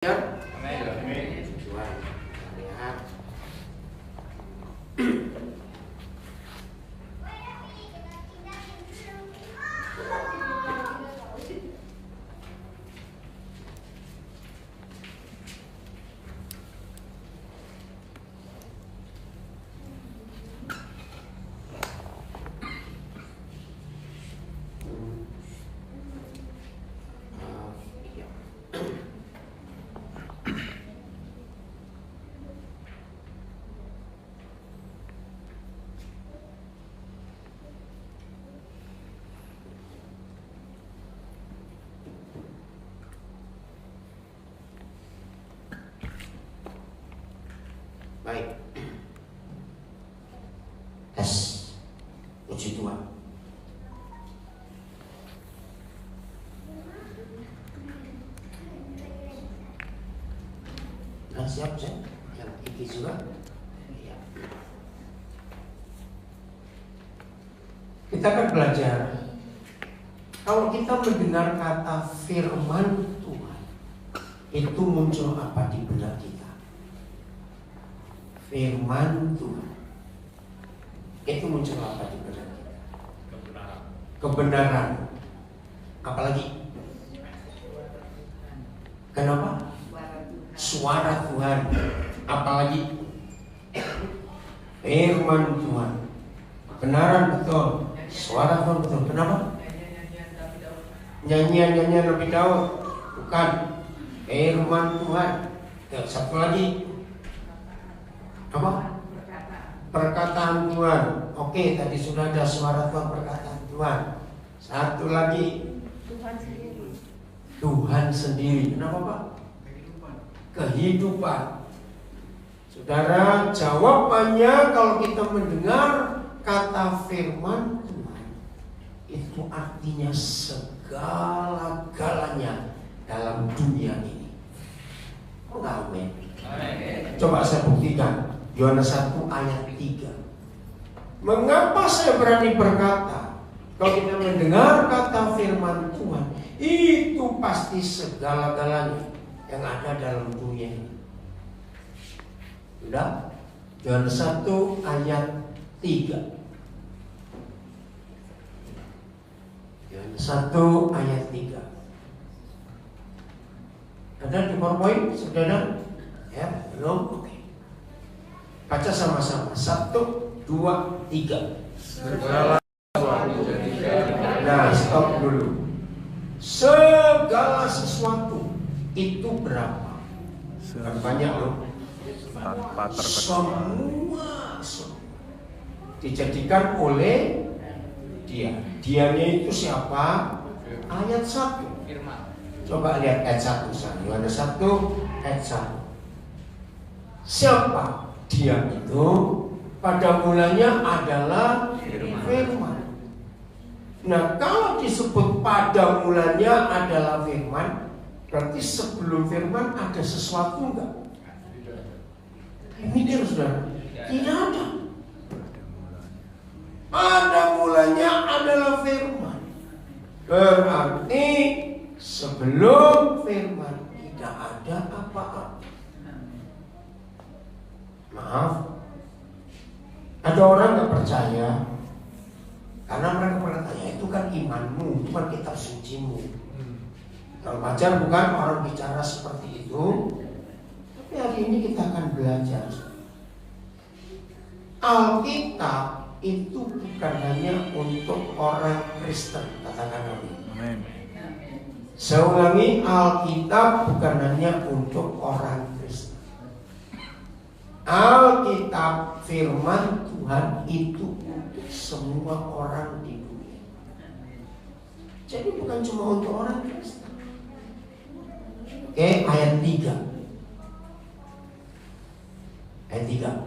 Ya. Amin. Tuhan, lihat. Baik. Tes. Puji Tuhan. Nah, siap saya? Yang ini juga. Ya. Kita akan belajar. Kalau kita mendengar kata firman Tuhan, itu muncul apa di benak kita? Firman Tuhan itu muncul apa di benak kita? Kebenaran. Apalagi? Kenapa? Suara Tuhan. Apalagi? Firman Tuhan. Kebenaran betul. Suara Tuhan betul. Kenapa? Nyanyian Nabi Daud. Bukan. Firman Tuhan. Satu lagi. Apa? Perkataan Tuhan. Oke, tadi sudah ada suara Tuhan, perkataan Tuhan. Satu lagi. Tuhan sendiri. Kenapa, Pak? Kehidupan. Saudara, jawabannya kalau kita mendengar kata firman Tuhan, itu artinya segala-galanya dalam dunia ini. Oh, amin. Coba saya buktikan. Yohanes 1 ayat 3. Mengapa saya berani berkata, kalau kita mendengar kata firman Tuhan, itu pasti segala-galanya yang ada dalam dunia ini. Sudah? Yohanes 1 ayat 3. Yohanes 1 ayat 3. Ada di PowerPoint, saudara? Ya, belum? Oke. Baca sama-sama. 1, 2, 3. Segala sesuatu dijadikan. Nah, stop dulu. Segala sesuatu itu berapa? Banyak loh. Tanpa terkecuali. Semua dijadikan oleh dia. Dianya itu siapa? Ayat 1. Coba lihat ayat 1 sana. Yohanes 1 ayat 1. Siapa? Dia itu pada mulanya adalah firman. Nah, kalau disebut pada mulanya adalah firman, berarti sebelum firman ada sesuatu enggak? Ini dia, saudara. Tidak ada. Pada mulanya adalah firman. Berarti sebelum firman tidak ada apa-apa. Maaf, ada orang nggak percaya karena mereka berkata, itu kan imanmu, itu kan kitab sucimu. Kalau wajar bukan orang bicara seperti itu. Tapi hari ini kita akan belajar. Alkitab itu bukan hanya untuk orang Kristen, katakan amin. Saya ulangi, Alkitab bukan hanya untuk orang Kristen. Alkitab firman Tuhan itu untuk semua orang di dunia. Jadi bukan cuma untuk orang Kristen. Oke, ayat 3. Ayat 3.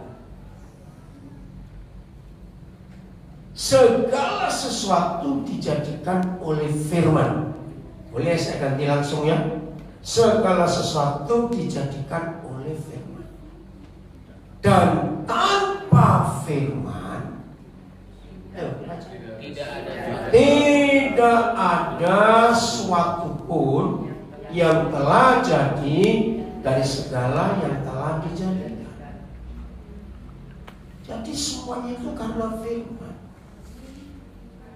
Segala sesuatu dijadikan oleh firman. Boleh saya ganti langsung ya? Segala sesuatu dijadikan oleh firman. Dan tanpa firman tidak ada suatu pun yang telah jadi dari segala yang telah dijadikan. Jadi semuanya itu karena firman.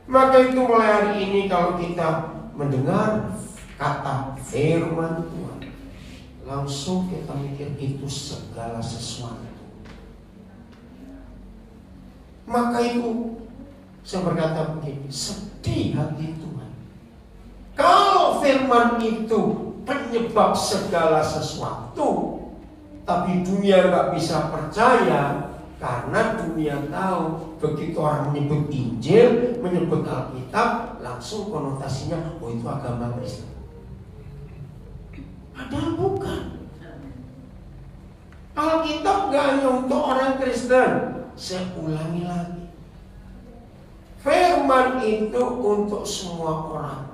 Maka itu mulai hari ini kalau kita mendengar kata firman Tuhan, langsung kita mikir itu segala sesuatu. Maka itu saya berkata begini, sedih hati Tuhan kalau firman itu penyebab segala sesuatu, tapi dunia gak bisa percaya. Karena dunia tahu begitu orang menyebut Injil, menyebut Alkitab, langsung konotasinya oh itu agama Kristen. Padahal bukan. Alkitab gak hanya untuk orang Kristen. Saya ulangi lagi, firman itu untuk semua orang.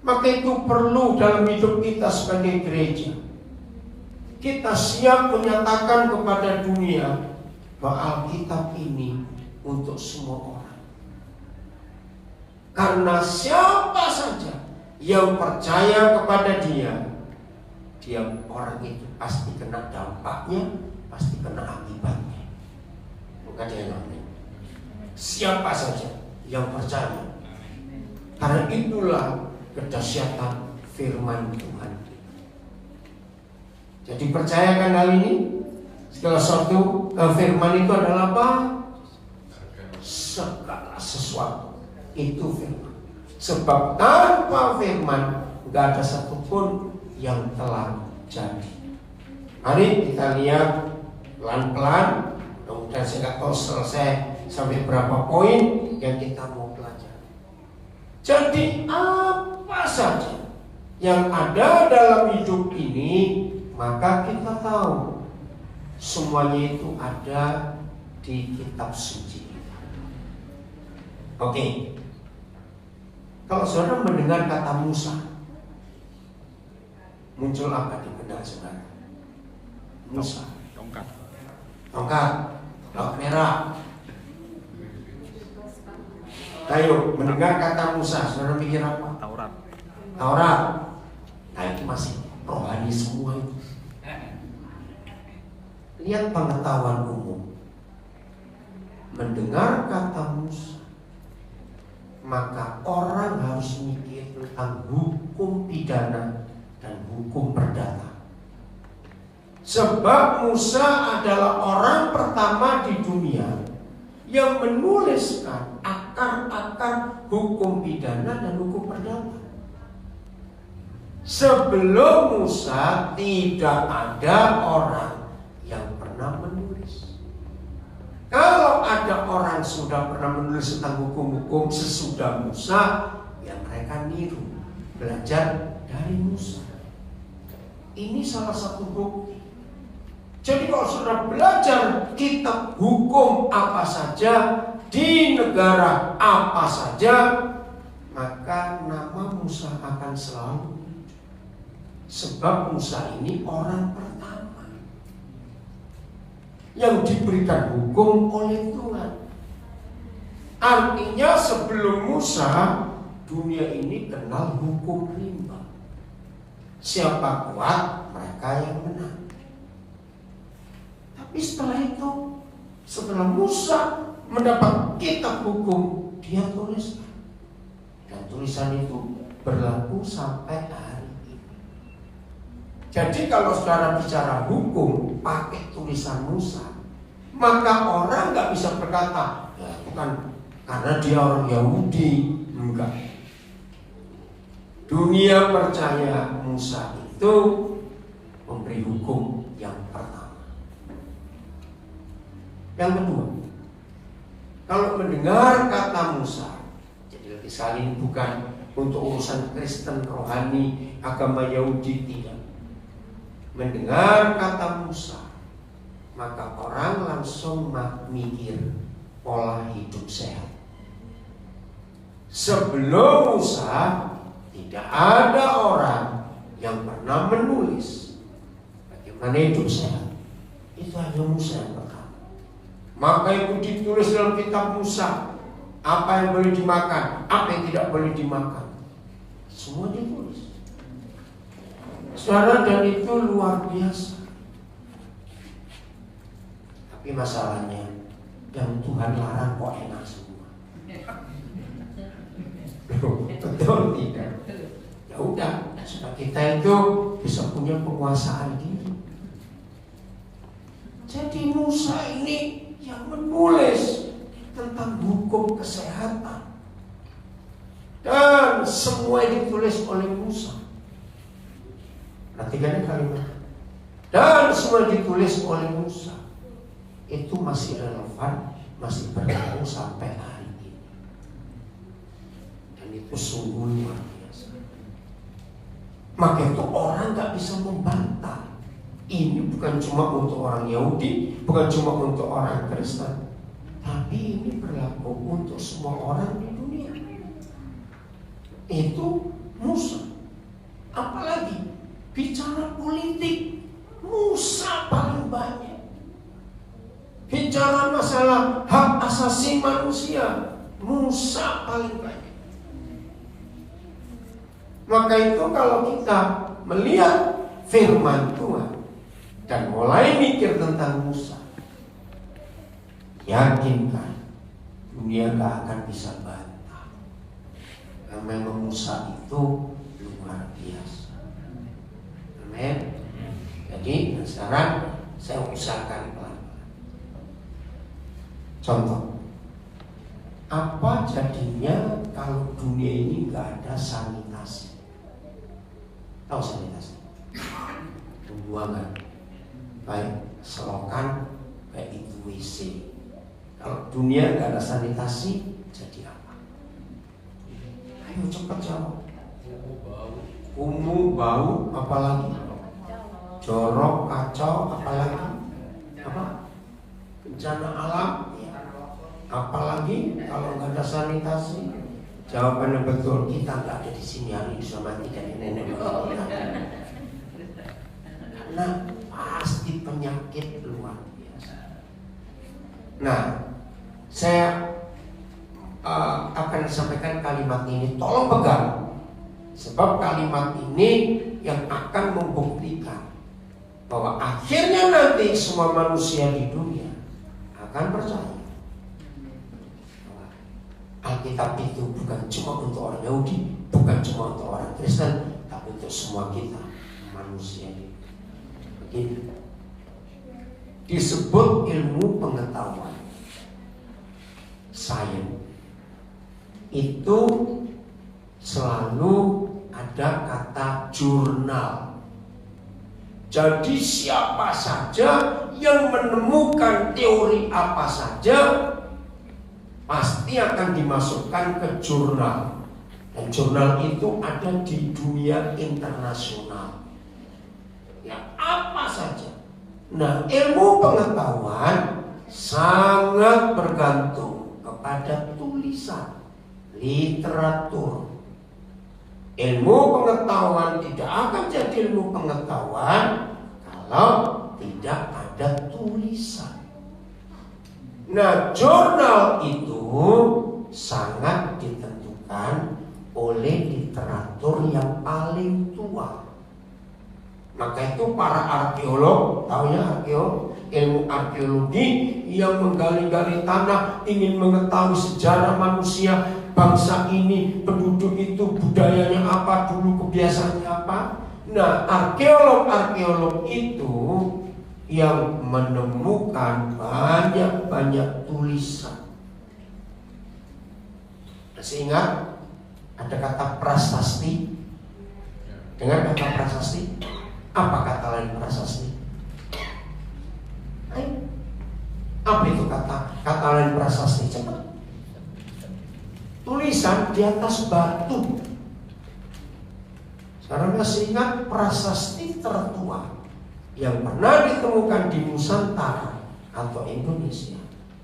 Maka itu perlu dalam hidup kita sebagai gereja. Kita siap menyatakan kepada dunia bahwa Alkitab ini untuk semua orang. Karena siapa saja yang percaya kepada dia orang itu pasti kena dampaknya, pasti kena akibatnya. Bukan dia amin. Siapa saja yang percaya. Karena itulah kedahsyatan firman Tuhan. Jadi percayakan hal ini. Segala sesuatu, firman itu adalah apa? Segala sesuatu itu firman. Sebab tanpa firman gak ada satupun yang telah jadi. Mari kita lihat pelan-pelan. Mudah-mudahan saya gak tahu selesai sampai berapa poin yang kita mau pelajari. Jadi apa saja yang ada dalam hidup ini, maka kita tahu semuanya itu ada di kitab suci. Oke. Kalau saudara mendengar kata Musa, muncul apa di benak saudara? Musa. Tongkat. Laut merah. Ayo, mendengar kata Musa, saudara mikir apa? Taurat. Nah itu masih rohani semua itu. Lihat pengetahuan umum. Mendengar kata Musa, maka orang harus mikir tentang hukum pidana dan hukum perdata. Sebab Musa adalah orang pertama di dunia yang menuliskan akar-akar hukum pidana dan hukum perdata. Sebelum Musa tidak ada orang yang pernah menulis. Kalau ada orang sudah pernah menulis tentang hukum-hukum sesudah Musa, ya mereka niru, belajar dari Musa. Ini salah satu bukti. Jadi kalau sudah belajar kitab hukum apa saja di negara apa saja, maka nama Musa akan selalu muncul. Sebab Musa ini orang pertama yang diberikan hukum oleh Tuhan. Artinya sebelum Musa, dunia ini kenal hukum rimba. Siapa kuat, mereka yang menang. Tapi setelah itu, setelah Musa mendapat kitab hukum, dia tuliskan. Dan tulisan itu berlaku sampai hari ini. Jadi kalau saudara bicara hukum pakai tulisan Musa, maka orang gak bisa berkata, ya itu kan karena dia orang Yahudi. Enggak. Dunia percaya Musa itu memberi hukum yang pertama. Yang kedua, kalau mendengar kata Musa, jadi lebih sekali ini bukan untuk urusan Kristen rohani, agama Yahudi, tidak. Mendengar kata Musa, maka orang langsung mikir pola hidup sehat. Sebelum Musa, tidak ada orang yang pernah menulis bagaimana hidup sehat. Itu hanya Musa yang pertama. Maka itu ditulis dalam kitab Musa, apa yang boleh dimakan, apa yang tidak boleh dimakan, semua ditulis. Saudara, dan itu luar biasa. Tapi masalahnya, yang Tuhan larang kok enak semua. Betul tidak? Ya udah, supaya kita itu bisa punya penguasaan diri. Jadi Musa ini yang menulis tentang hukum kesehatan, dan semua ditulis oleh Musa. Perhatikan kalimat, dan semua ditulis oleh Musa. Itu masih relevan, masih berlaku sampai hari ini. Dan itu sungguh luar biasa. Maka itu orang gak bisa membantah. Ini bukan cuma untuk orang Yahudi, bukan cuma untuk orang Kristen, tapi ini berlaku untuk semua orang di dunia. Itu Musa. Apalagi bicara politik, Musa paling banyak. Bicara masalah hak asasi manusia, Musa paling banyak. Maka itu kalau kita melihat firman Tuhan dan mulai mikir tentang Musa, yakinkan dunia gak akan bisa bantah. Karena Musa itu luar biasa. Amin. Jadi sekarang saya usahakan pelan-pelan. Contoh, apa jadinya kalau dunia ini gak ada sanitasi? Tahu sanitasi? Pembuangan, baik selokan, baik itu WC. Kalau dunia gak ada sanitasi, jadi apa? Ayo cepat jawab. Kumuh, bau, apalagi? Jorok, kacau, apalagi? Apa? Bencana alam, apalagi kalau nggak ada sanitasi? Jawabannya betul, kita nggak ada di sini hari ini sama tidak nenek moyang kita. Karena pasti penyakit luar biasa. Nah, saya akan sampaikan kalimat ini, tolong pegang. Sebab kalimat ini yang akan membuktikan bahwa akhirnya nanti semua manusia di dunia akan percaya bahwa Alkitab itu bukan cuma untuk orang Yahudi, bukan cuma untuk orang Kristen, tapi untuk semua kita manusia ini. Begini, disebut ilmu pengetahuan, sains, itu selalu ada kata jurnal. Jadi siapa saja yang menemukan teori apa saja pasti akan dimasukkan ke jurnal. Dan jurnal itu ada di dunia internasional. Ya, apa saja. Nah, ilmu pengetahuan sangat bergantung kepada tulisan, literatur. Ilmu pengetahuan tidak akan jadi ilmu pengetahuan kalau tidak ada tulisan. Nah, jurnal itu sangat ditentukan oleh literatur yang paling tua. Maka itu para arkeolog, tahunya arkeolog, ilmu arkeologi yang menggali-gali tanah, ingin mengetahui sejarah manusia, bangsa ini, penduduk itu, budayanya apa, dulu kebiasaannya apa. Nah, arkeolog-arkeolog itu yang menemukan banyak-banyak tulisan. Masih ingat ada kata prasasti? Dengar kata prasasti? Apa kata lain prasasti? Apa itu kata lain prasasti? Cepat. Tulisan di atas batu. Sekarang masih ingat prasasti tertua yang pernah ditemukan di Nusantara atau Indonesia,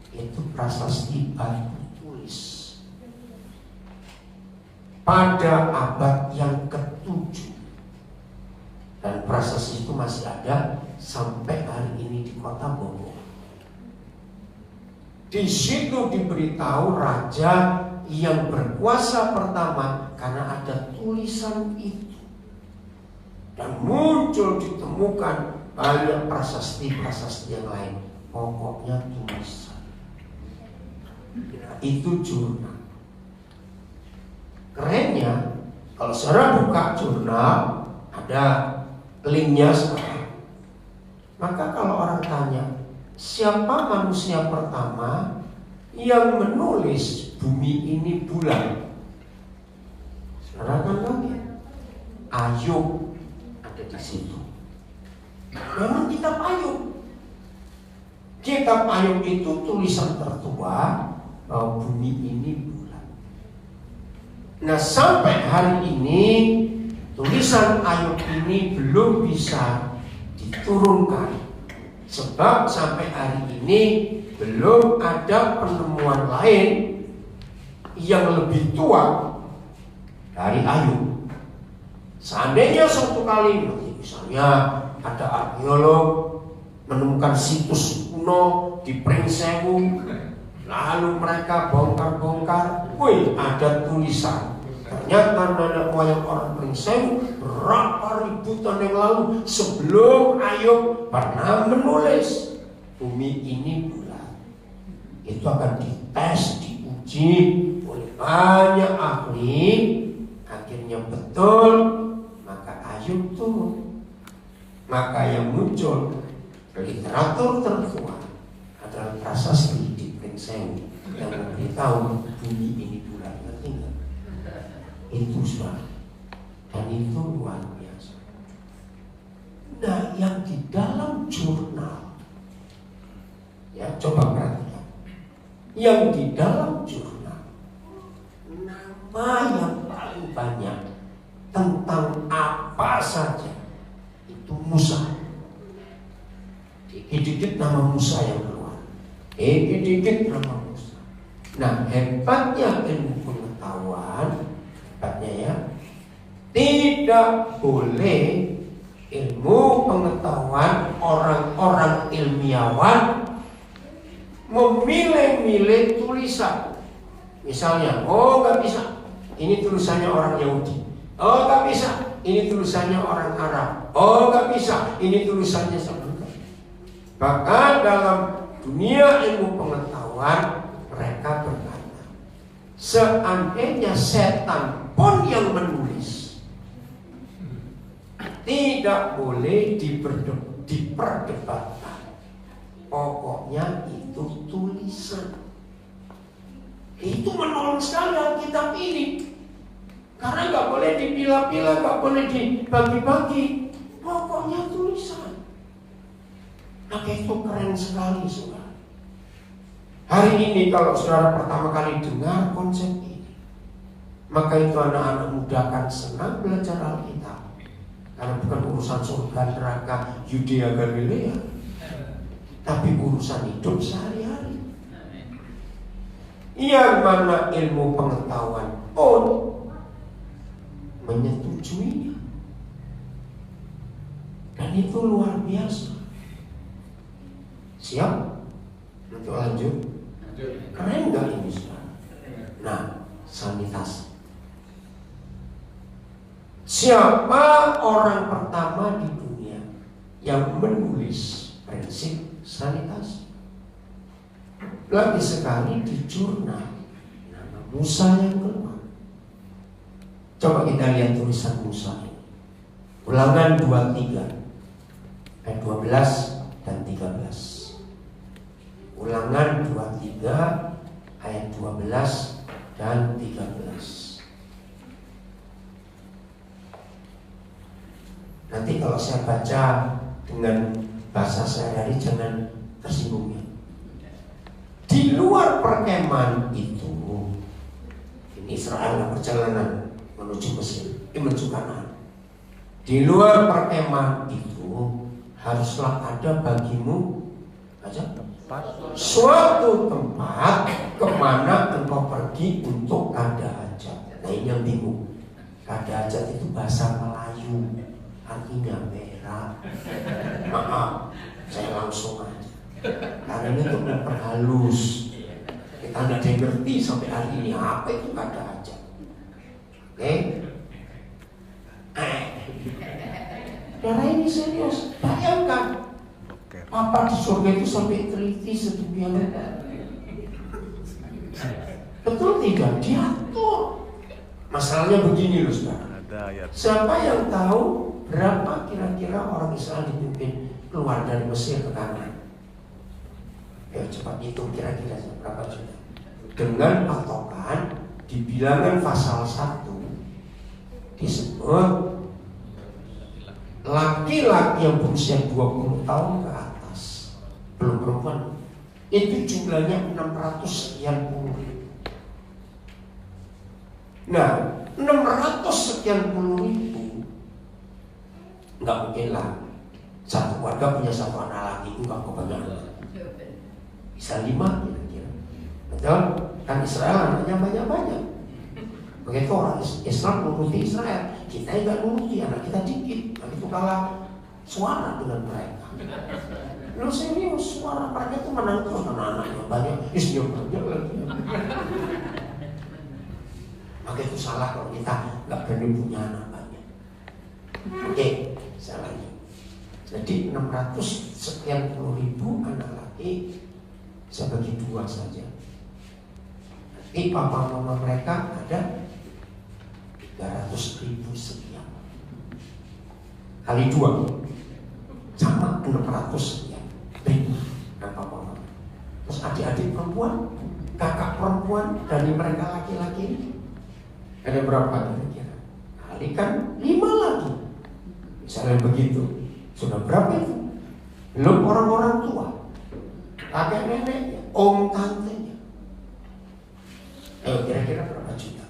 itu prasasti batu tulis pada abad yang ke-7. Dan prasasti itu masih ada sampai hari ini di kota Bogor. Di situ diberitahu raja yang berkuasa pertama karena ada tulisan itu. Dan muncul ditemukan banyak prasasti-prasasti yang lain. Pokoknya tulisan. Nah, itu jurnal. Kerennya, kalau saudara buka jurnal, ada linknya sekarang. Maka kalau orang tanya, siapa manusia pertama yang menulis bumi ini bulan? Saudara kan kaget. Ayub ada di situ. Memang kitab Ayub. Kitab Ayub itu tulisan tertua bahwa bumi ini bulan. Nah, sampai hari ini tulisan Ayub ini belum bisa diturunkan. Sebab sampai hari ini belum ada penemuan lain yang lebih tua dari Ayub. Seandainya suatu kali, misalnya ada arkeolog menemukan situs kuno di Pringsewu, lalu mereka bongkar-bongkar, wih, ada tulisan. Ternyata nenek moyang orang Pringsewu berapa ribu tahun yang lalu sebelum Ayub pernah menulis bumi ini bulan. Itu akan dites, diuji oleh banyak ahli. Akhirnya betul, maka Ayub turun. Maka yang muncul literatur tertua adalah prasasti di Pringsewu yang memberitahu bumi ini bulan. Ngerti nggak? Itu sudah, dan itu luar biasa. Nah, yang di dalam jurnal, ya coba perhatikan, yang di dalam jurnal, nama yang paling banyak tentang apa saja itu Musa. Dikit-dikit nama Musa yang keluar, dikit-dikit nama Musa. Nah, hebatnya ilmu pengetahuan, hebatnya ya, tidak boleh ilmu pengetahuan orang-orang ilmiawan memilih-milih tulisan. Misalnya, oh nggak bisa, ini tulisannya orang Yahudi. Oh nggak bisa, ini tulisannya orang Arab. Oh nggak bisa, ini tulisannya sama. Bahkan dalam dunia ilmu pengetahuan mereka berkata, seandainya setan pun yang menulis, tidak boleh diperdebatkan. Pokoknya itu tulisan. Itu menolong sekali Alkitab ini. Karena nggak boleh dipilah-pilah, nggak boleh dibagi-bagi. Pokoknya tulisan. Maka itu keren sekali, saudara. Hari ini kalau saudara pertama kali dengar konsep ini, maka itu anak-anak muda akan senang belajar Alkitab. Karena bukan urusan surga, neraka, Yudea, Galilea, tapi urusan hidup sehari-hari. Yang mana ilmu pengetahuan pun menyetujuinya. Dan itu luar biasa. Siap? Untuk lanjut? Keren gak ini sekarang? Nah, sanitasi. Siapa orang pertama di dunia yang menulis prinsip sanitasi? Lagi sekali di jurnal nama Musa yang keluar. Coba kita lihat tulisan Musa ini. Ulangan 23 ayat 12 dan 13. Ulangan 23 ayat 12 dan 13. Nanti kalau saya baca dengan bahasa sehari-hari jangan tersinggung ya. Di luar perkemahan itu, ini Israel perjalanan menuju Mesir, menuju Kanaan. Di luar perkemahan itu haruslah ada bagimu aja suatu tempat kemana engkau pergi untuk kada hajat. Nah ini yang bingung. Kada hajat itu bahasa Melayu, artinya merah. Maaf, saya langsung aja. Karena ini untuk memperhalus. Kita tidak ada yang ngerti sampai hari ini apa itu kada hajat. Oke? Darah ini serius. Bayangkan, Papa di surga itu sampai teliti sedemikian rupa. Betul tidak? Diatur. Masalahnya begini loh saudara. Siapa yang tahu berapa kira-kira orang Israel dipimpin keluar dari Mesir ke Kanaan? Ya cepat hitung kira-kira berapa juta. Dengan patokan di Bilangan pasal 1 disebut laki-laki yang berusia 20 tahun ke atas, belum perempuan, itu jumlahnya 600 sekian puluh ribu. Nah, 600 sekian puluh ribu nggak mungkin lah satu keluarga punya satu anak laki, itu nggak kebanyakan. Bisa 5 kira-kira. Betul? Kan Israel anaknya banyak-banyak. Begitu orang Islam nuruti Israel, kita nggak nuruti, anak kita dikit. Nah, itu kalah suara dengan mereka. Lu serius, suara mereka itu menang terus, anak-anaknya banyak, istrinya banyak lagi. Maka itu salah kalau kita nggak berani punya anak banyak. Oke, salahnya. Jadi 600 sekian puluh ribu anak laki saya bagi 2 saja. Nanti papa mama mereka ada 300.000 sekian. Kali 2 sama 600 sekian ribu dan papa mama. Terus adik-adik perempuan, kakak perempuan dari mereka laki-laki ada berapa kira-kira? Kalikan 5 lagi. Misalnya begitu. Sudah berapa itu? Belum orang-orang tua, kakek neneknya, om tantenya. Kira-kira berapa juta?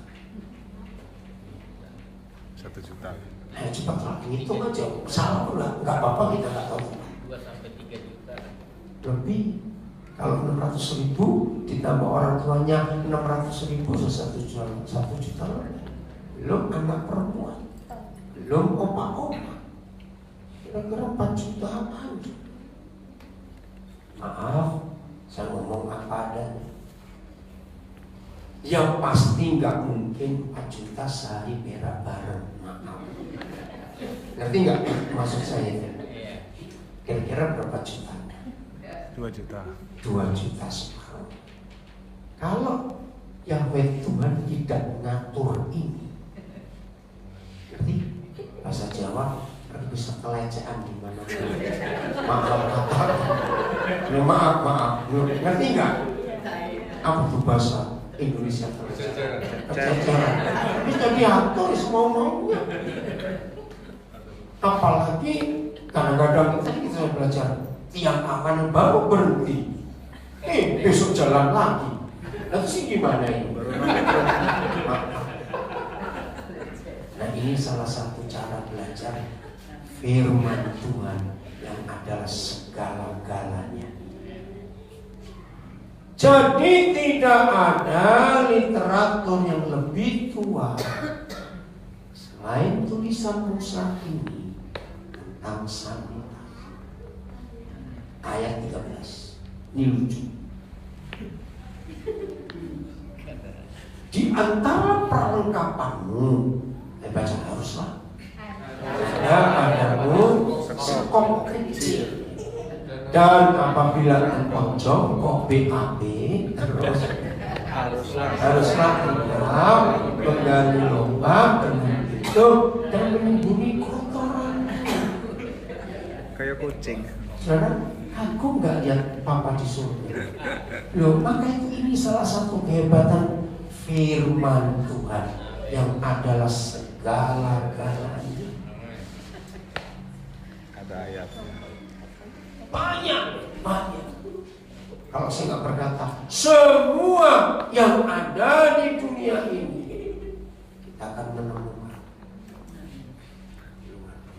1 juta. Cepat lah, hitung aja. Salah pula, nggak apa-apa, kita nggak tahu. 2-3 juta. Lebih. Kalau 600.000 ditambah orang tuanya 600.000 1 juta lebih. Belum anak perempuan, belum opa-opa. Kira-kira 4 juta apaan? Maaf, saya ngomong apa adanya. Yang pasti nggak mungkin 4 juta sehari berak bareng. Maaf. Ngerti nggak maksud saya? Kira-kira berapa juta? 2 juta. 2 juta separuh. Kalau Yahweh Tuhan tidak mengatur ini, ngerti? Bahasa Jawa bisa kelecehan di mana? Maaf. Ngerti nggak? Apa tuh bahasa Indonesia kelecehan? Ini jadi atur semua maunya. Apalagi kadang-kadang kita belajar tiang awan baru berhenti, besok jalan lagi. Lalu sih gimana ini? Nah, ini salah satu cara belajar firman Tuhan yang adalah segala-galanya. Jadi tidak ada literatur yang lebih tua selain tulisan Musa ini tentang sanitasi. Ayat 13. Ini lucu. Di antara perlengkapanmu, baca haruslah. Padamu sekop kecil. Dan apabila engkau jongkok BAB, terus haruslah engkau menggali lubang dengan itu dan menimbuni kotoran. Kayak kucing. Saudara, aku nggak lihat Papa di surga. Loh, maka ini salah satu kehebatan firman Tuhan yang adalah segala-galanya. Ada ayatnya. Banyak. Kalau saya nggak berkata semua yang ada di dunia ini, kita akan menemukan.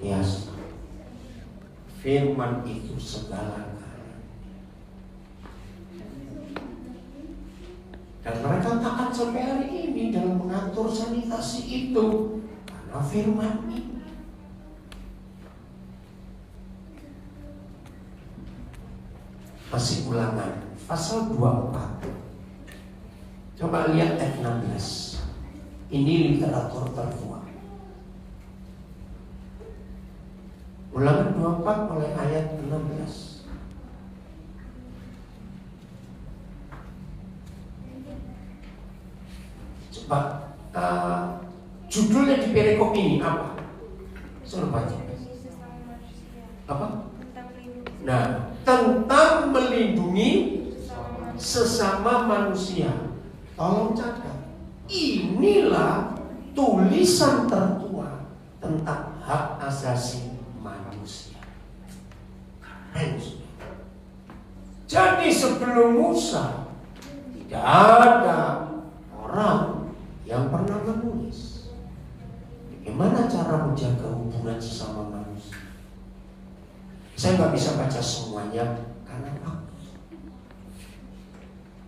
Yes. Firman itu segala-galanya. Dan mereka taat sampai hari ini dalam mengatur sanitasi itu karena firman ini. Masih Ulangan pasal 24. Coba lihat ayat 16. Ini literatur tertua. Ulangan 24 mulai ayat 16. Coba judulnya di perikop ini apa? Suruh baca. Apa? Nah, tentang melindungi sesama manusia. Tolong catat. Inilah tulisan tertua tentang hak asasi manusia. Keren. Jadi sebelum Musa tidak ada orang yang pernah menulis bagaimana cara menjaga hubungan sesama manusia. Saya nggak bisa baca semuanya karena waktu.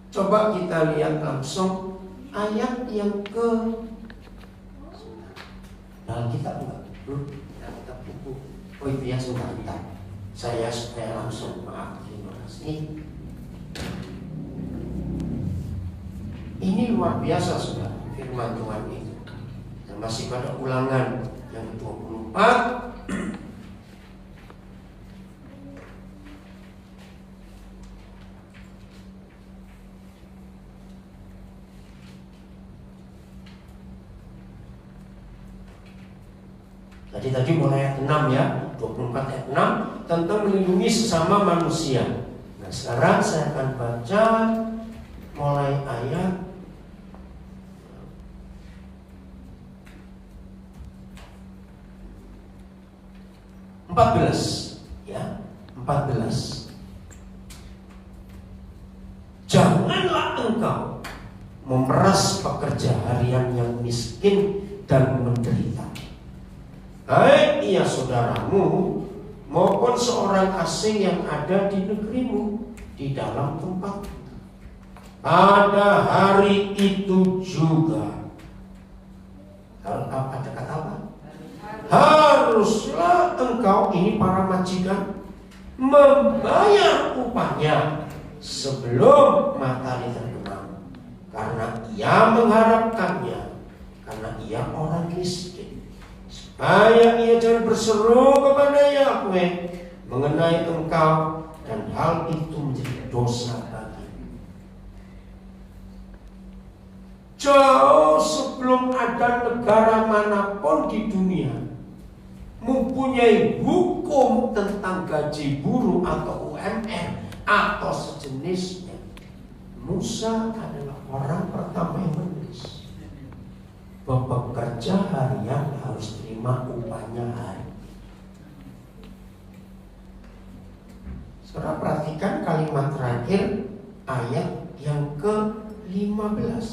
Coba kita lihat langsung ayat yang ke dalam kitab enggak? Kitab buku. Oh itu ya sudah kita. Saya supaya langsung maaf. Terima kasih. Ini luar biasa sudah firman Tuhan itu. Dan masih pada ulangan yang ke-24. Tadi mulai ayat 6 ya, 24 ayat 6 tentang melindungi sesama manusia. Nah sekarang saya akan baca mulai ayat 14 ya, 14. Janganlah engkau memeras pekerja harian yang miskin dan menderita, baik ia saudaramu maupun seorang asing yang ada di negerimu di dalam tempat. Pada hari itu juga, ada kata apa? Haruslah engkau, ini para majikan, membayar upahnya sebelum matahari terbenam, karena ia mengharapkannya, karena ia orang miskin, supaya ia jangan berseru kepada Yahweh mengenai engkau, dan hal itu menjadi dosa bagimu. Jauh sebelum ada negara manapun di dunia mempunyai hukum tentang gaji buruh atau UMR atau sejenisnya, Musa adalah orang pertama yang menulis bahwa pekerja harian harus terima upahnya hari. Saudara perhatikan kalimat terakhir ayat yang ke-15.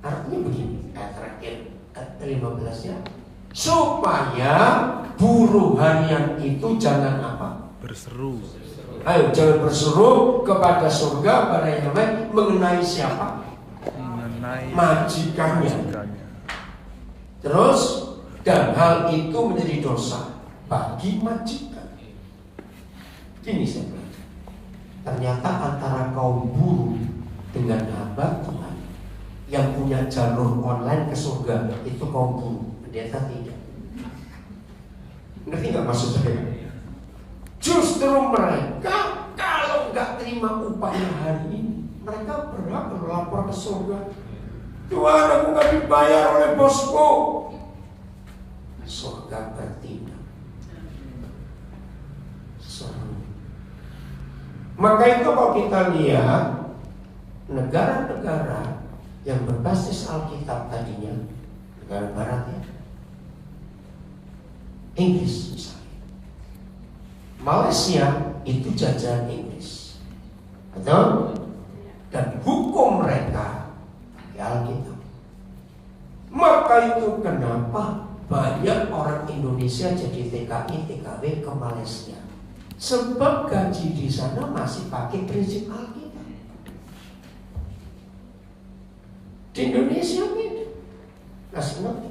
Artinya begini, ayat terakhir ke-15 ya, supaya buruh harian itu jangan apa? Berseru. Ayo, jangan berseru kepada surga, pada yang lain mengenai siapa? Mengenai majikannya. Terus, dan hal itu menjadi dosa bagi majikan. Ini saya belajar. Ternyata antara kaum buruh dengan hamba Tuhan yang punya jalur online ke surga itu kaum buruh, pendeta tidak. Ngerti nggak maksud saya? Justru mereka kalau nggak terima upahnya hari ini, mereka berhak berlapor ke surga. Tuhan, aku nggak dibayar oleh bosku. Surga bertindak. Maka itu kalau kita lihat negara-negara yang berbasis Alkitab tadinya, negara barat ya, Inggris misalnya, Malaysia itu jajahan Inggris, betul? Dan hukum mereka pakai Alkitab. Maka itu kenapa banyak orang Indonesia jadi TKI, TKW ke Malaysia, sebab gaji di sana masih pakai prinsip Alkitab. Di Indonesia beda. Kasih ngerti.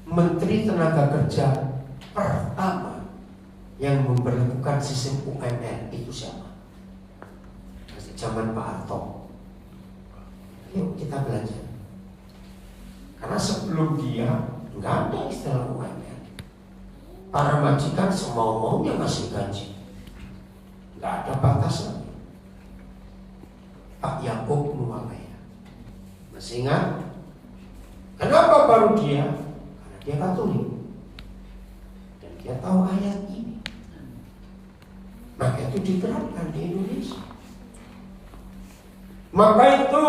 Menteri Tenaga Kerja pertama yang memberlakukan sistem UMR itu siapa? Masih zaman Pak Harto. Yuk kita belajar. Karena sebelum dia nggak ada istilah UMR. Para majikan semau-maunya ngasih gaji, nggak ada batasan. Pak Yakub Nuwalaya, masih ingat? Kenapa baru dia? Karena dia Katolik dan dia tahu ayat ini. Maka itu diterapkan di Indonesia. Maka itu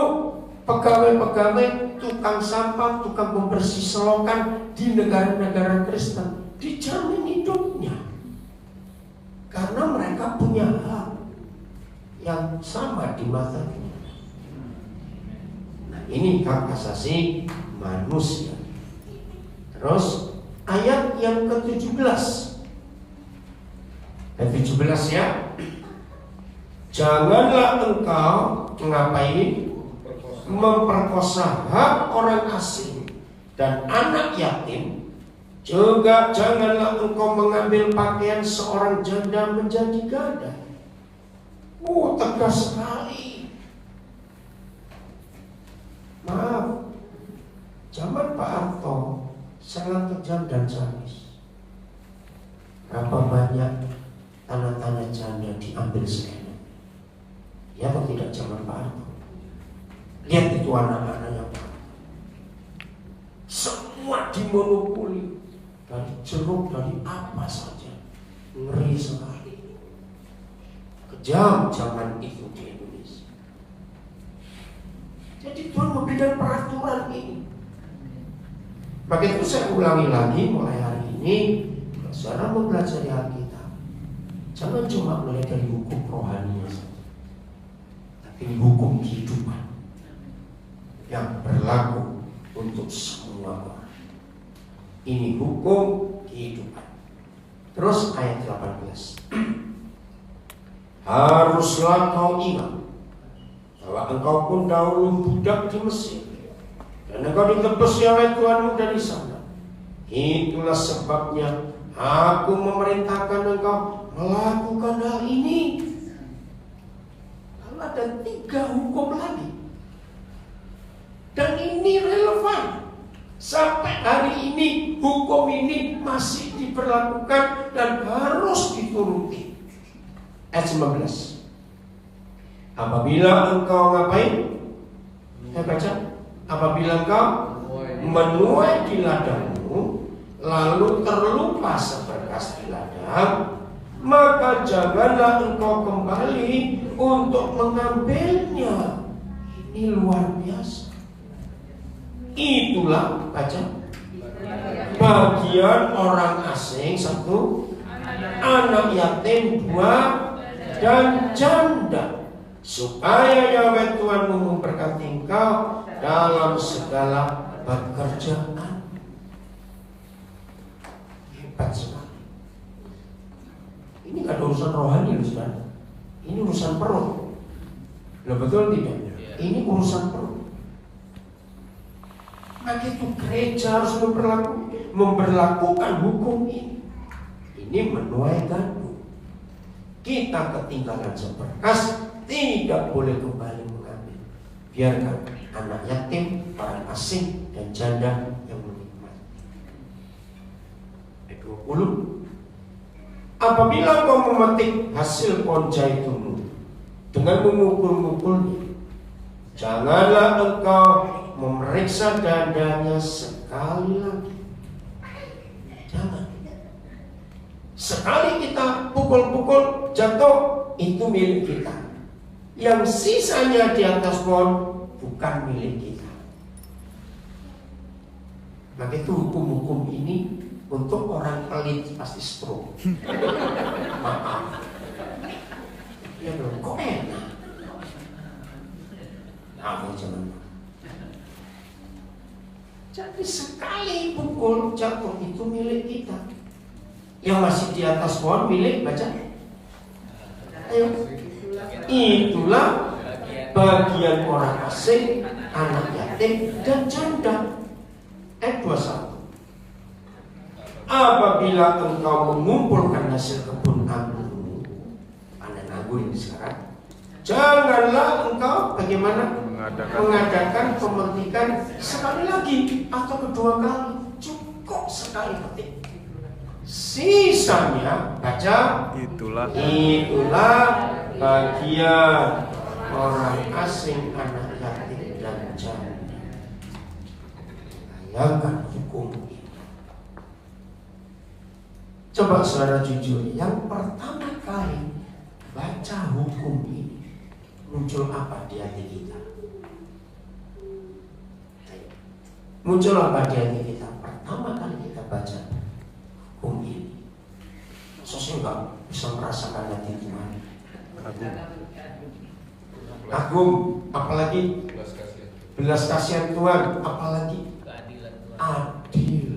pegawai-pegawai, tukang sampah, tukang pembersih selokan di negara-negara Kristen dijamin hidupnya, karena mereka punya hak yang sama di mata Tuhan. Nah, ini hak asasi manusia. Terus ayat yang ke-17 ya. Janganlah engkau ngapain? Memperkosa hak orang asing dan anak yatim. Juga janganlah engkau mengambil pakaian seorang janda menjadi gadai. Tegas sekali. Maaf, zaman Pak Harto sangat kejam dan sadis. Berapa banyak tanah-tanah janda diambil seenak? Ya atau tidak zaman Pak Harto? Lihat itu anak-anaknya Pak, semua dimonopoli. Dari jeruk, dari apa saja. Ngeri sekali. Kejam zaman itu di Indonesia. Jadi Tuhan memberikan peraturan ini. Maka itu saya ulangi lagi mulai hari ini, saudara mempelajari Alkitab, jangan cuma mulai dari hukum rohani saja, tapi hukum kehidupan yang berlaku untuk semua orang. Ini hukum kehidupan. Terus ayat 18. Haruslah kau ingat bahwa engkau pun dahulu budak di Mesir, dan engkau ditebus oleh Tuhanmu dari sana. Itulah sebabnya aku memerintahkan engkau melakukan hal ini. Lalu ada 3 hukum lagi, dan ini relevan. Sampai hari ini hukum ini masih diberlakukan dan harus dituruti. Ayat 19. Apabila engkau ngapain? Saya baca. Apabila engkau menuai di ladangmu, lalu terlupa seberkas di ladang, maka janganlah engkau kembali untuk mengambilnya. Ini luar biasa. Itulah, baca, bagian orang asing 1, anak yatim 2, dan janda, supaya Yahweh Tuhanmu memberkati engkau dalam segala pekerjaan. Hebat sekali. Ini gak ada urusan rohani loh, saudara. Ini urusan perut. Loh, betul tidak? Ini urusan perut. Maka itu gereja harus memberlakukan hukum ini. Ini menuai gandum. Kita ketinggalan seberkas, tidak boleh kembali mengambil. Biarkan anak yatim, orang asing, dan janda yang menikmati. Ayat 20. Apabila kau memetik hasil pohon jaitunmu dengan memukul-mukulnya, janganlah engkau memeriksa dadanya sekali lagi. Jangan. Sekali kita pukul-pukul jatuh, itu milik kita. Yang sisanya di atas pohon bukan milik kita. Maka itu hukum-hukum ini untuk orang pelit pasti stroke. Maaf. Ya dong, kok enak? Aku jangan. Jadi sekali pukul jatuh itu milik kita. Yang masih di atas pohon milik, baca. Ayo. Itulah bagian orang asing, anak yatim, dan janda. Ayat 21. Apabila engkau mengumpulkan hasil kebun anggurmu, panen anggur ini sekarang, janganlah engkau bagaimana? Mengadakan pemetikan sekali lagi atau kedua kali. Cukup sekali petik. Sisanya baca Itulah bagian orang asing, anak yatim dan janda. Bayangkan hukum ini. Coba saudara jujur, yang pertama kali baca hukum ini muncul apa di hati kita? Muncul apa di hati kita? Pertama kali kita baca hukum ini, sosok nggak bisa merasakan hati Tuhan. Agung, apalagi belas kasihan Tuhan, apalagi Keadilan Tuhan. adil.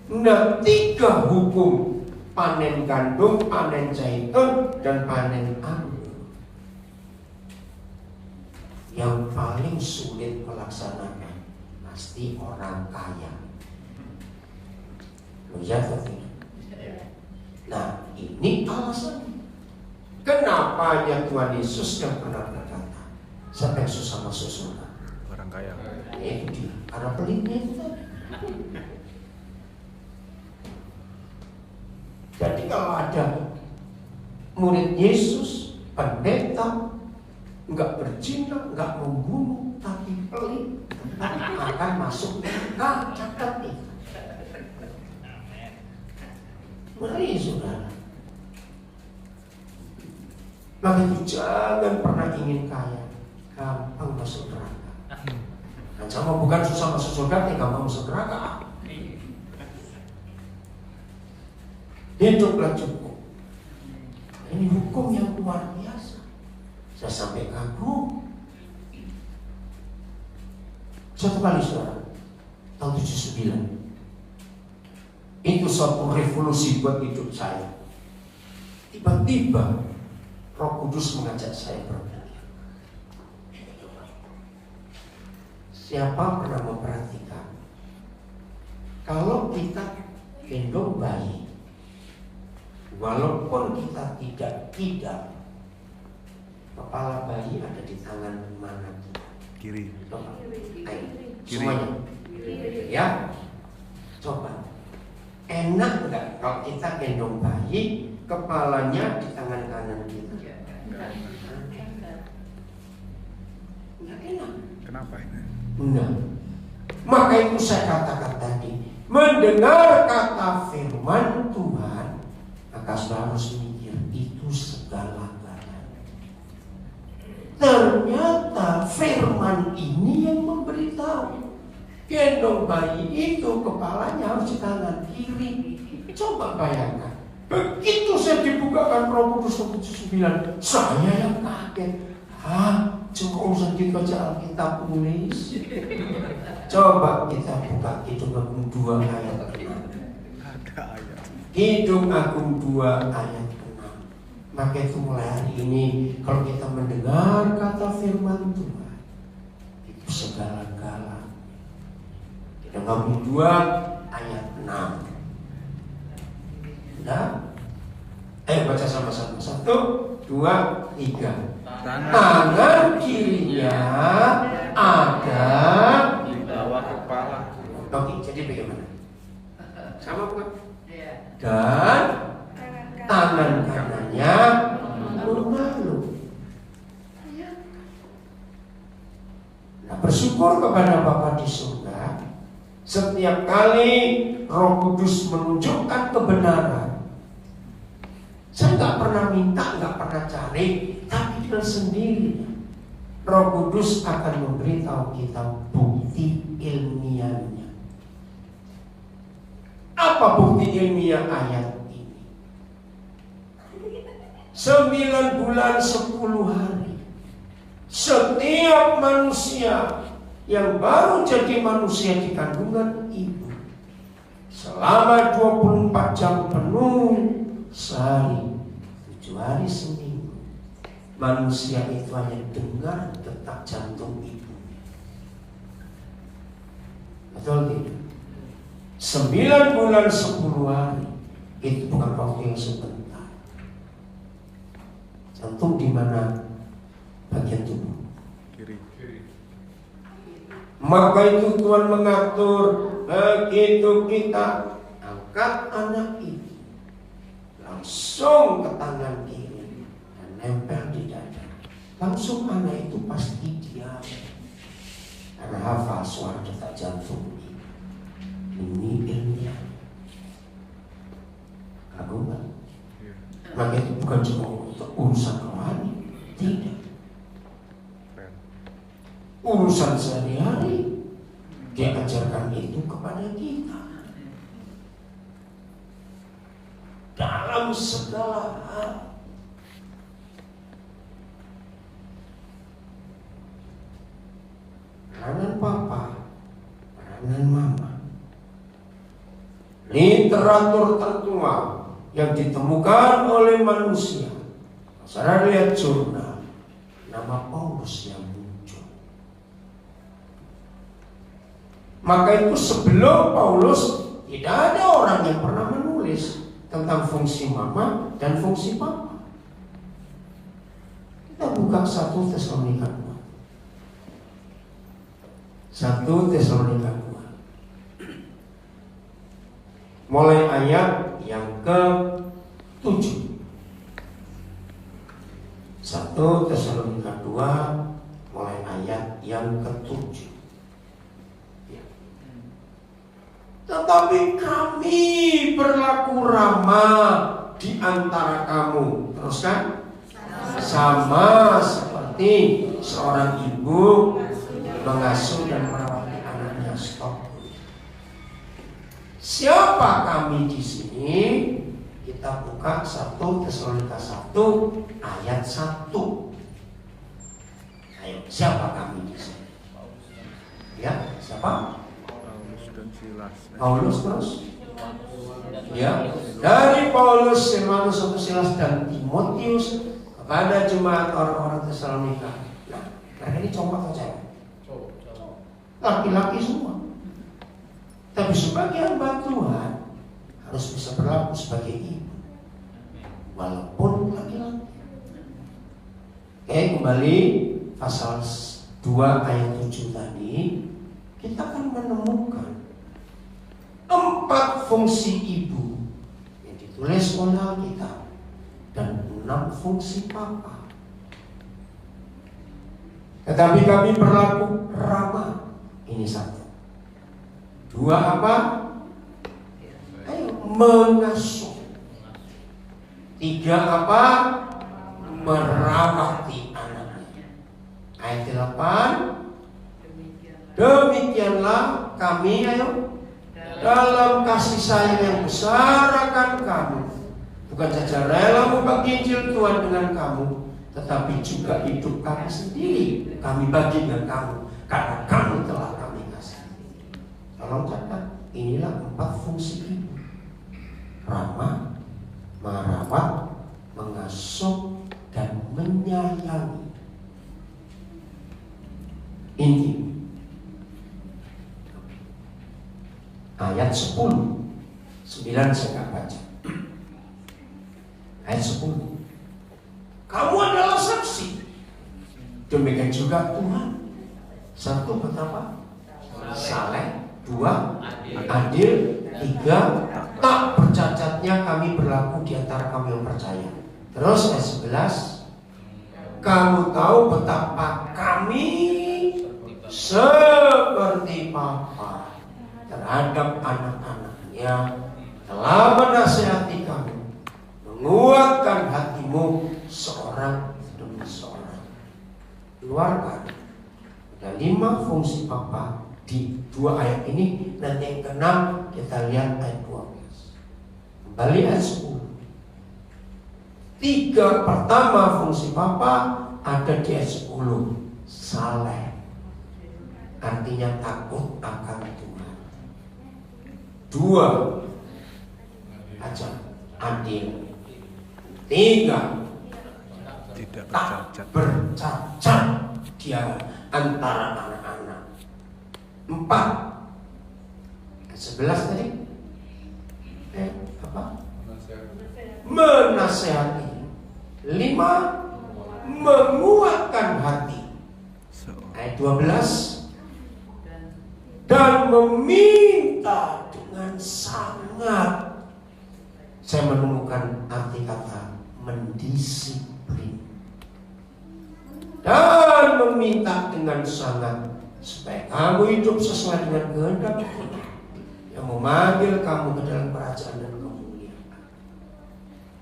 Nah, 3 hukum: panen gandum, panen zaitun, dan panen anggur. Yang paling sulit melaksanakan pasti orang kaya. Lo ya atau tidak? Nah, ini alasan kenapa ya Tuhan Yesus yang pernah berkata, siapa yang susah masuk surga? orang kaya. Itu dia, karena pelitnya itu tadi. Jadi kalau ada murid Yesus, pendeta, nggak berzina, nggak membunuh, tapi pelit, akan masuk neraka. Catat itu. Mari saudara. Maka itu jangan pernah ingin kaya, gampang masuk neraka. Ancaman bukan susah masuk surga, gampang masuk neraka. Hiduplah cukup. Ini hukum yang luar biasa. Saya sampai kagum. Satu kali saudara, tahun 79, itu suatu revolusi buat hidup saya. Tiba-tiba Roh Kudus mengajak saya berpikir. Siapa pernah memperhatikan kalau kita gendong bayi, walaupun kita tidak, kepala bayi ada di tangan mana kita? Kiri. Coba, ayo, Kiri. semuanya. Ya, coba. Enak nggak kalau kita gendong bayi, kepalanya di tangan kanan kita? Nggak enak. Kenapa ini? Enggak. Maka itu saya katakan tadi, mendengar kata firman Tuhan, maka saudara harus mikir itu segala-galanya. Ternyata firman ini yang memberitahu gendong bayi itu kepalanya harus di tangan kiri. Coba bayangkan, begitu saya dibukakan Roh Kudus 79, saya yang kaget. Cuma urusan kita baca Alkitab tulis. Coba kita buka Kidung Agung 2 ayat 6. Ada ayat. Kidung Agung 2 ayat 6. Maka itu mulai hari ini, kalau kita mendengar kata firman Tuhan, itu segala-galanya. Kidung Agung 2 ayat 6. Nah, ayo baca sama-sama. 1, 2, 3. Tangan kirinya ada di bawah kepala. Oke, jadi bagaimana? Sama bukan? Dan tangan kanannya mengalu. Nah, bersyukur kepada Bapa di surga, setiap kali Roh Kudus menunjukkan kebenaran, saya nggak pernah minta, nggak pernah cari, tapi dengan sendirinya Roh Kudus akan memberitahu kita bukti ilmiahnya. Apa bukti ilmiah ayat ini? 9 bulan 10 hari, setiap manusia yang baru jadi manusia di kandungan ibu, selama 24 jam penuh sehari, 7 hari seminggu, manusia itu hanya dengar detak jantung ibu. Betul tidak? 9 bulan 10 hari itu bukan waktu yang sebentar. Jantung di mana bagian tubuh? Kiri. Maka itu Tuhan mengatur begitu kita angkat anak itu langsung ke tangan kiri dan nempel di dada. Langsung anak itu pasti diam karena hafal suara detak jantung. Ini ilmiah. Kagum. Maka itu bukan cuma untuk urusan rohani, tidak. Urusan sehari-hari dia ajarkan itu kepada kita dalam segala hal. Peranan papa, peranan mama, literatur tertua yang ditemukan oleh manusia. Saudara lihat jurnal, nama Paulus yang muncul. Maka itu sebelum Paulus tidak ada orang yang pernah menulis tentang fungsi mama dan fungsi papa. Kita buka 1 Tesalonika 2. 1 Tesalonika 2. Mulai ayat yang ke-7. 1 Tesalonika 2 mulai ayat yang ke-7. Ya. Tetapi kami berlaku ramah di antara kamu. Teruskan. Sama seperti seorang ibu mengasuh dan merawat anaknya. Stop. Siapa kami di sini? Kita buka 1 Tesalonika 1 ayat 1. Ayo, siapa kami di sini? Ya, siapa? Paulus dan Silas. Paulus terus? Ya, dari Paulus, Silvanus, Silas dan Timotius kepada jemaat orang-orang Tesalonika. Nah, mereka ini cowok atau cewek? Laki-laki semua. Tapi sebagian hamba Tuhan harus bisa berlaku sebagai ibu, walaupun laki-laki. Oke, kembali pasal 2 ayat 7 tadi, kita akan menemukan 4 fungsi ibu yang ditulis oleh Alkitab dan 6 fungsi papa. Tetapi kami berlaku ramah. Ini 1. 2 apa? Ayo, mengasuh. 3 apa? Merawati anaknya. Ayat 8. Demikianlah kami, ayo, dalam kasih sayang yang besar akan kamu, bukan saja rela membagi Injil Tuhan dengan kamu, tetapi juga hidup kami sendiri kami bagi dengan kamu, karena kamu telah kami kasih. Tolong catat, inilah 4 fungsi ibu: ramah, merawat, mengasuh, dan menyayangi. Inti ayat 10, 9 saya nggak baca. Ayat 10, kamu adalah saksi, demikian juga Tuhan. 1, betapa saleh. 2, adil. 3, tak bercacatnya kami berlaku di antara kamu yang percaya. Terus ayat 11, kamu tahu betapa kami seperti Bapa terhadap anak-anaknya, telah menasihati kamu, menguatkan hatimu seorang demi seorang. Keluarkan ada 5 fungsi Bapa di 2 ayat ini, dan yang ke-6 kita lihat ayat 12. Kembali ayat 10. 3 pertama fungsi Bapa ada di ayat 10. Saleh, artinya takut akan Tuhan. 2, aja adil. 3, Tidak tak bercacat. bercacat dia antara anak-anak. 4, 11 tadi apa? Menasehati. 5, menguatkan hati. Ayat 12, dan meminta dengan sangat. Saya menemukan arti kata mendisiplin dan meminta dengan sangat supaya kamu hidup sesuai dengan kehendak Allah yang memanggil kamu ke dalam kerajaan dan kemuliaan.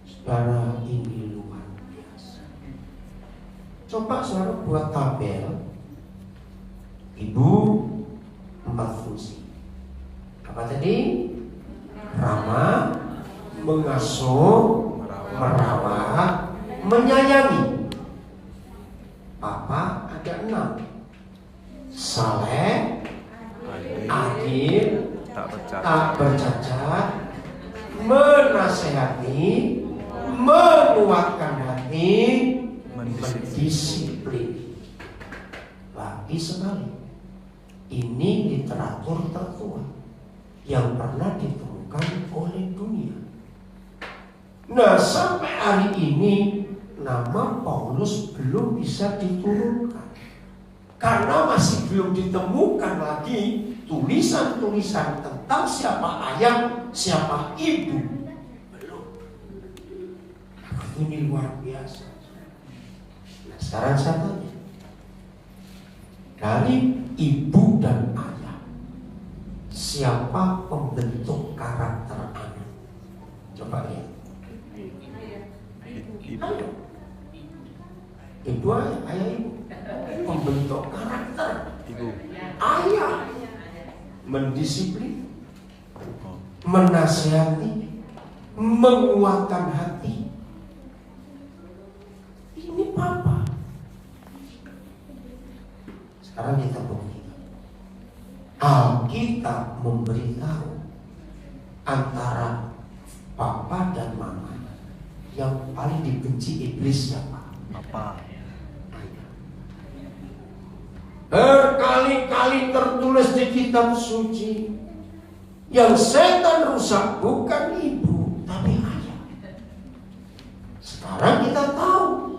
Saudara, ini luar biasa. Coba saudara buat tabel ibu 4 fungsi. Apa tadi? Ramah, mengasuh, merawat, menyayangi. Papa ada 6. Saleh, adil, tak bercacat, menasehati, menguatkan hati, mendisiplin. Lagi sekali, ini literatur tertua yang pernah ditemukan oleh dunia. Nah, sampai hari ini nama Paulus belum bisa diturunkan karena masih belum ditemukan lagi tulisan-tulisan tentang siapa ayah, siapa ibu. Belum. Ini luar biasa. Nah, sekarang saya tanya, dari ibu dan ayah, siapa pembentuk karakter anak? Coba lihat. Ayo. Ibu, ayah, ibu. Pembentuk karakter. Ibu. Ayah mendisiplin, menasihati, menguatkan hati. Ini papa. Sekarang kita buktikan. Alkitab memberitahu antara papa dan mama yang paling dibenci iblis siapa? Papa. Berkali-kali tertulis di kitab suci, yang setan rusak bukan ibu tapi ayah. Sekarang kita tahu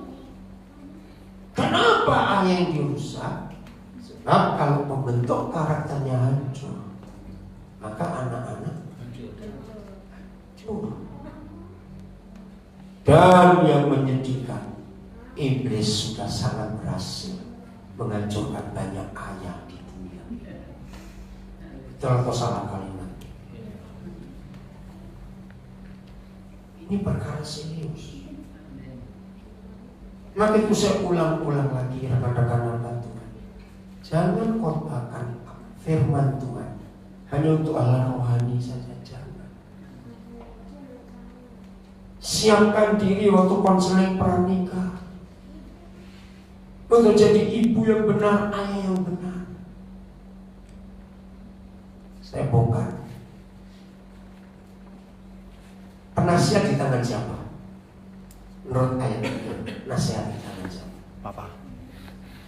kenapa ayah yang dirusak. Sebab kalau pembentuk karakternya hancur, maka anak-anak hancur. Dan yang menyedihkan, iblis sudah sangat berhasil menghancurkan banyak ayah di dunia. Betul atau salah kalimat? Ini perkara serius. Maka itu saya ulang-ulang lagi, rekan-rekan hamba Tuhan. Jangan korbankan firman Tuhan hanya untuk hal rohani saja, jangan. Siapkan diri waktu konseling pranikah untuk jadi ibu yang benar, ayah yang benar. Saya bongkar. Penasihat di tangan siapa? Menurut ayat itu, nasihat di tangan siapa? Papa.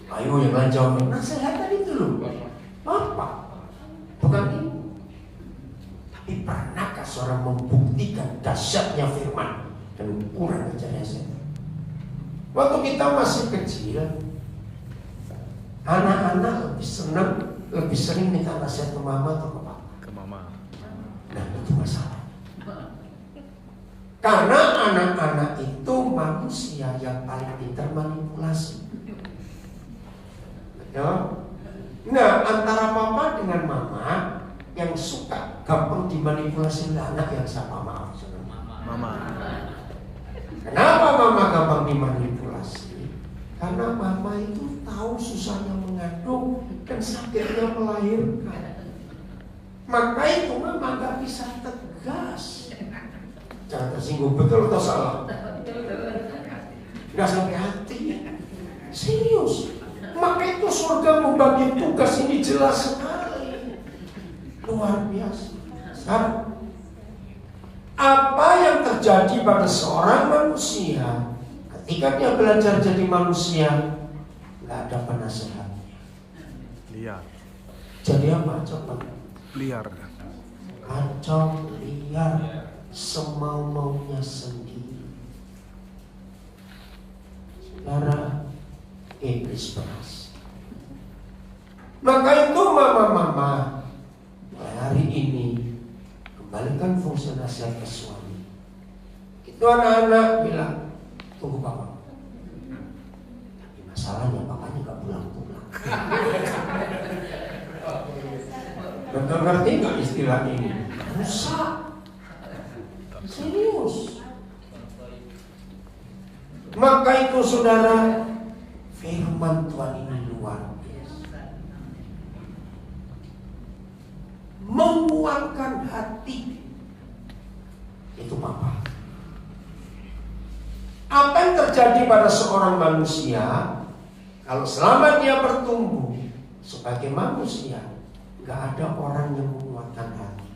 Ayo yang lain jawab. Nasihat tadi itu loh, papa, bukan ibu. Tapi pernahkah seorang membuktikan dahsyatnya firman dan ukuran kecerdasan? Waktu kita masih kecil, anak-anak lebih senang, lebih sering minta nasihat ke mama atau ke papa? Ke mama. Nah, itu masalah. Karena anak-anak itu manusia yang paling pintar manipulasi. Betul? Nah, antara papa dengan mama, yang suka gampang dimanipulasi oleh anak yang siapa? Maaf, Mama. Kenapa mama gampang dimanipulasi? Karena mama itu tahu susahnya mengandung dan sakitnya melahirkan. Maka itu mama gak bisa tegas. Jangan tersinggung, betul atau salah? Gak sampai hati. Serius. Maka itu surga membagi tugas ini jelas sekali. Luar biasa. Sekarang, apa yang terjadi pada seorang manusia ketika dia belajar jadi manusia, gak ada penasehatnya. Liar. Jadi apa? Coba. Liar. Kacau, liar, semau-maunya sendiri. Saudara, iblis berhasil. Maka itu mama-mama hari ini kembalikan fungsi nasihat ke suami. Itu anak-anak bilang, tunggu papa. Tapi masalahnya papanya gak pulang-pulang. Betul, ngerti gak istilah ini? Rusak. Serius. Maka itu saudara, firman Tuhan ini luar biasa, menguatkan hati. Itu papa. Apa yang terjadi pada seorang manusia kalau selama dia bertumbuh sebagai manusia, gak ada orang yang menguatkan hati.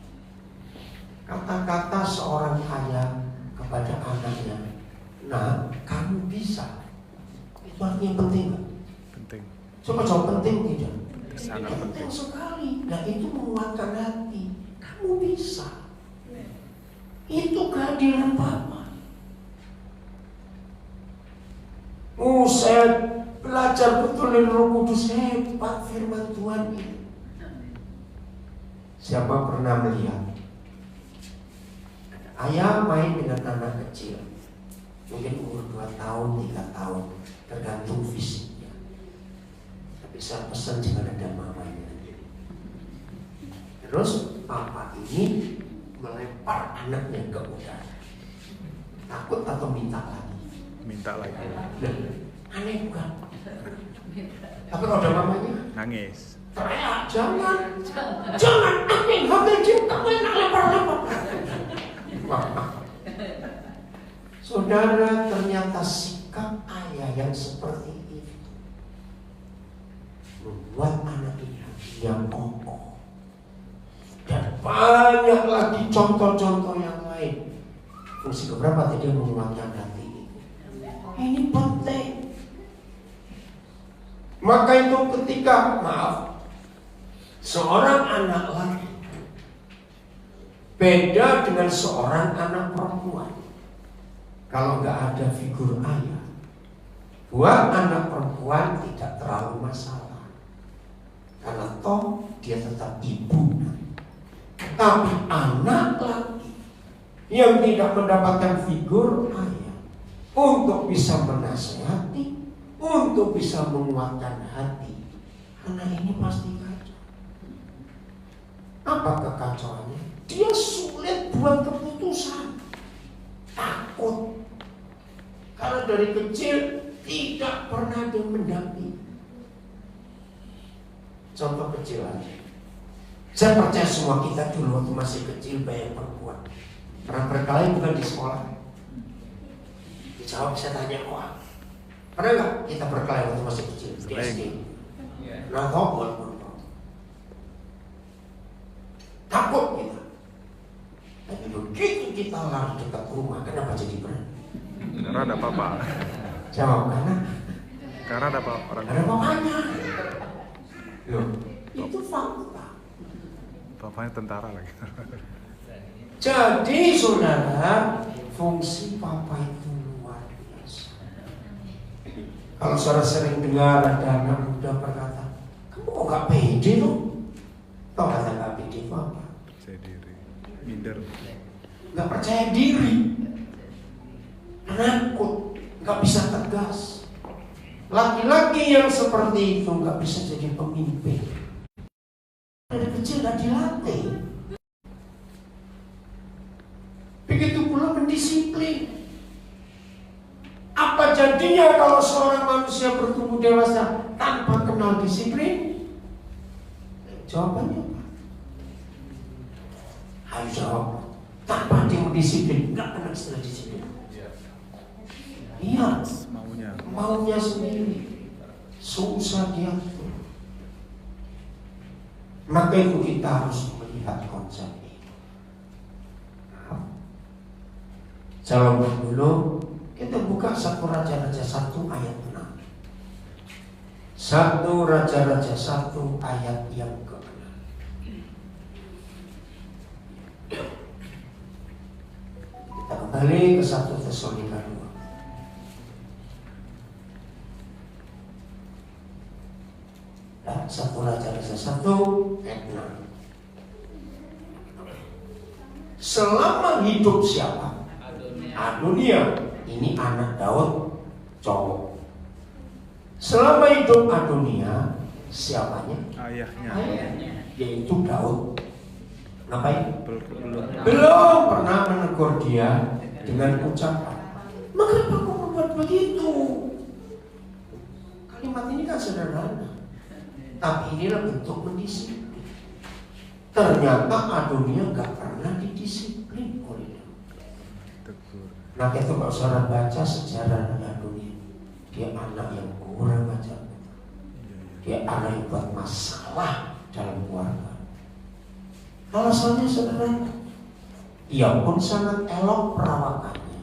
Kata-kata seorang ayah kepada anaknya, nah, kamu bisa. Itu artinya penting gak? Penting. Coba jawab penting tidak? Sangat Penting sekali. Nah, itu menguatkan hati. Kamu bisa. Itu kehadiran Bapa. Saya belajar betul dari Roh Kudus, hebat firman Tuhan ini. Siapa pernah melihat ayah main dengan anak kecil, mungkin umur 2 tahun, 3 tahun, tergantung fisiknya. Tapi saya pesan jangan ada mamanya. Terus papa ini melempar anaknya ke udara. Takut atau minta lagi? Minta lagi. Aneh bukan? Tapi kalau ada mamanya Nangis. teriak, jangan, aneh, hamil cinta, kamu enak lempar-lempar. Saudara, ternyata sikap ayah yang seperti itu membuat anak ini yang kokoh. Dan banyak lagi contoh-contoh yang lain. Fungsi keberapa tadi menguatkan hati ini? Ini penting. Maka itu ketika, seorang anak laki beda dengan seorang anak perempuan. Kalau nggak ada figur ayah, buat anak perempuan tidak terlalu masalah, karena toh dia tetap ibu. Tapi anak laki yang tidak mendapatkan figur ayah untuk bisa menasihati, untuk bisa menguatkan hati, anak ini pasti kacau. Apa kekacauannya? Dia sulit buat keputusan, takut. Karena dari kecil tidak pernah dia mendampingi. Contoh kecil aja. Saya percaya semua kita dulu waktu masih kecil banyak perempuan pernah berkelahi bukan di sekolah. Dijawab, saya tanya kok. Pernah nggak kita berkelahi waktu masih kecil di SD? Nah, takut kita. Tapi begitu kita lari dekat rumah, kenapa jadi berani? Karena ada papa. Jawab, Karena ada orang. ada papanya. Loh, itu fakta. Papanya tentara lagi. Jadi saudara, fungsi papa itu luar biasa. Kalau saudara sering dengar ada anak muda berkata, kamu kok gak pede tuh? Tau kata gak pede itu apa? Percaya diri. Minder. Gak percaya diri, penakut, gak bisa tegas. Laki-laki yang seperti itu gak bisa jadi pemimpin. Dari kecil gak dilatih. Begitu pula mendisiplin. Apa jadinya kalau seorang manusia bertumbuh dewasa tanpa kenal disiplin? Jawabannya apa? Ayo jawab. Tanpa dia disiplin, nggak pernah istilah disiplin. Iya, maunya sendiri, susah diatur. Maka itu kita harus melihat konsep ini. Jalan dulu, kita buka 1 Raja-Raja 1 ayat 6. 1 Raja-Raja 1 ayat yang ke-6. Kita kembali ke 1 Tesalonika 2. Dan 1 Raja-Raja 1 ayat 6. Selama hidup siapa? Adonia. Adonia. Ini anak Daud, cowok. Selama hidup Adonia, siapanya? Ayahnya. Ayahnya. Yaitu Daud. Ngapain? Belum. Belum pernah menegur dia dengan ucapan, mengapa kau membuat begitu? Kalimat ini kan sederhana, tapi inilah bentuk mendisiplin. Ternyata Adonia gak pernah didisiplin oleh Daud. Tegur. Nah itu kalau saudara baca sejarah Adonia, dia anak yang kurang ajar, dia anak yang buat masalah dalam keluarga. Alasannya sederhana, ia pun sangat elok perawakannya.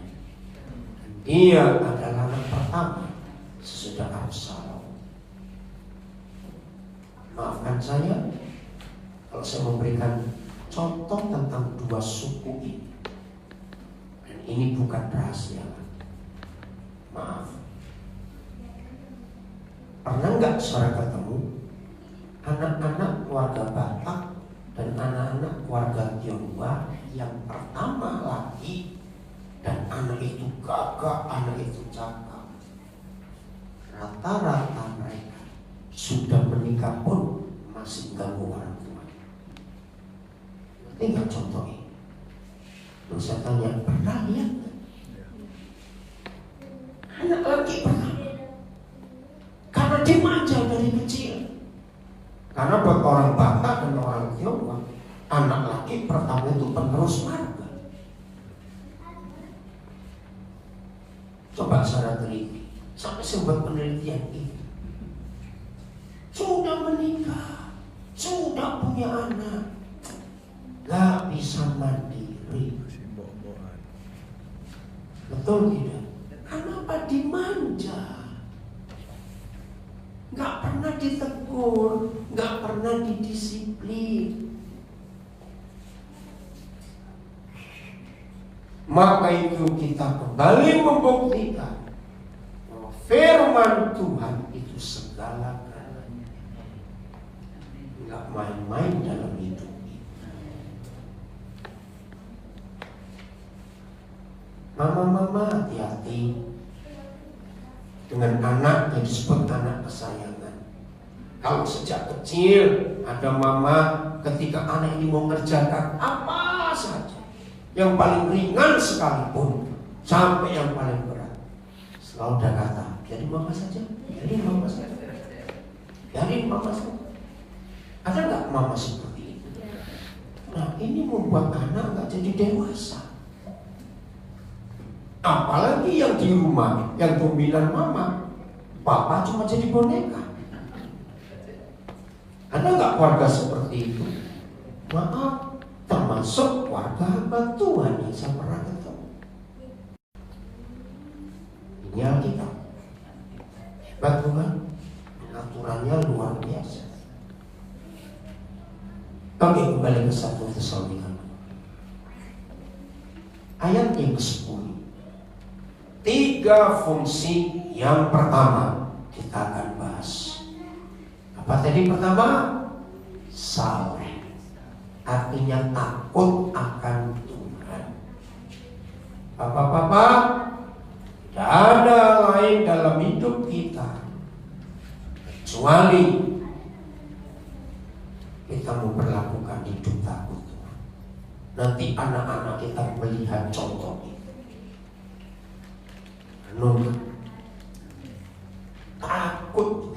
Dia adalah anak pertama sesudah Absalom. Maafkan saya kalau saya memberikan contoh tentang dua suku ini, dan ini bukan rahasia. Maaf. Pernah nggak saudara ketemu anak-anak keluarga Batak dan anak-anak keluarga Tionghoa yang pertama laki, dan anak itu gagah, anak itu cakap? Rata-rata mereka sudah menikah pun masih ganggu orang tua. Ngerti nggak contoh ini? Terus saya tanya, pernah lihat? Anak laki pertama, karena dimanja dari kecil. Karena buat orang Batak dan orang Tionghoa, anak laki pertama itu penerus marga. Coba saudara teliti, sampai sebuah penelitian itu. Sudah menikah, sudah punya anak, gak bisa mandiri. Masih mbok-mbokan. Betul tidak? Kenapa dimanja? Gak pernah ditegur, gak pernah didisiplin. Maka itu kita kembali membuktikan bahwa firman Tuhan itu segala-galanya. Gak main-main dalam hidup ini. Mama-mama hati-hati dengan anak yang disebut anak kesayangan. Kalau sejak kecil ada mama, ketika anak ini mau ngerjakan apa saja, yang paling ringan sekalipun sampai yang paling berat, selalu udah kata, jadi mama saja, jadi mama saja, jadi mama saja. Ada nggak mama seperti itu? Nah ini membuat anak nggak jadi dewasa. Apalagi yang di rumah, yang dominan mama, papa cuma jadi boneka. Ada nggak keluarga seperti itu? Maaf, termasuk keluarga hamba Tuhan yang saya pernah ketemu. Ini Alkitab. Hebat bukan? Aturannya luar biasa. Oke, kembali ke 1 Tesalonika. Ayat yang ke-10. 3 fungsi yang pertama kita akan bahas. Apa tadi pertama? Saleh. Artinya takut akan Tuhan. Bapak-bapak, tidak ada lain dalam hidup kita kecuali kita memperlakukan hidup takut Tuhan. Nanti anak-anak kita melihat contoh ini. Takut.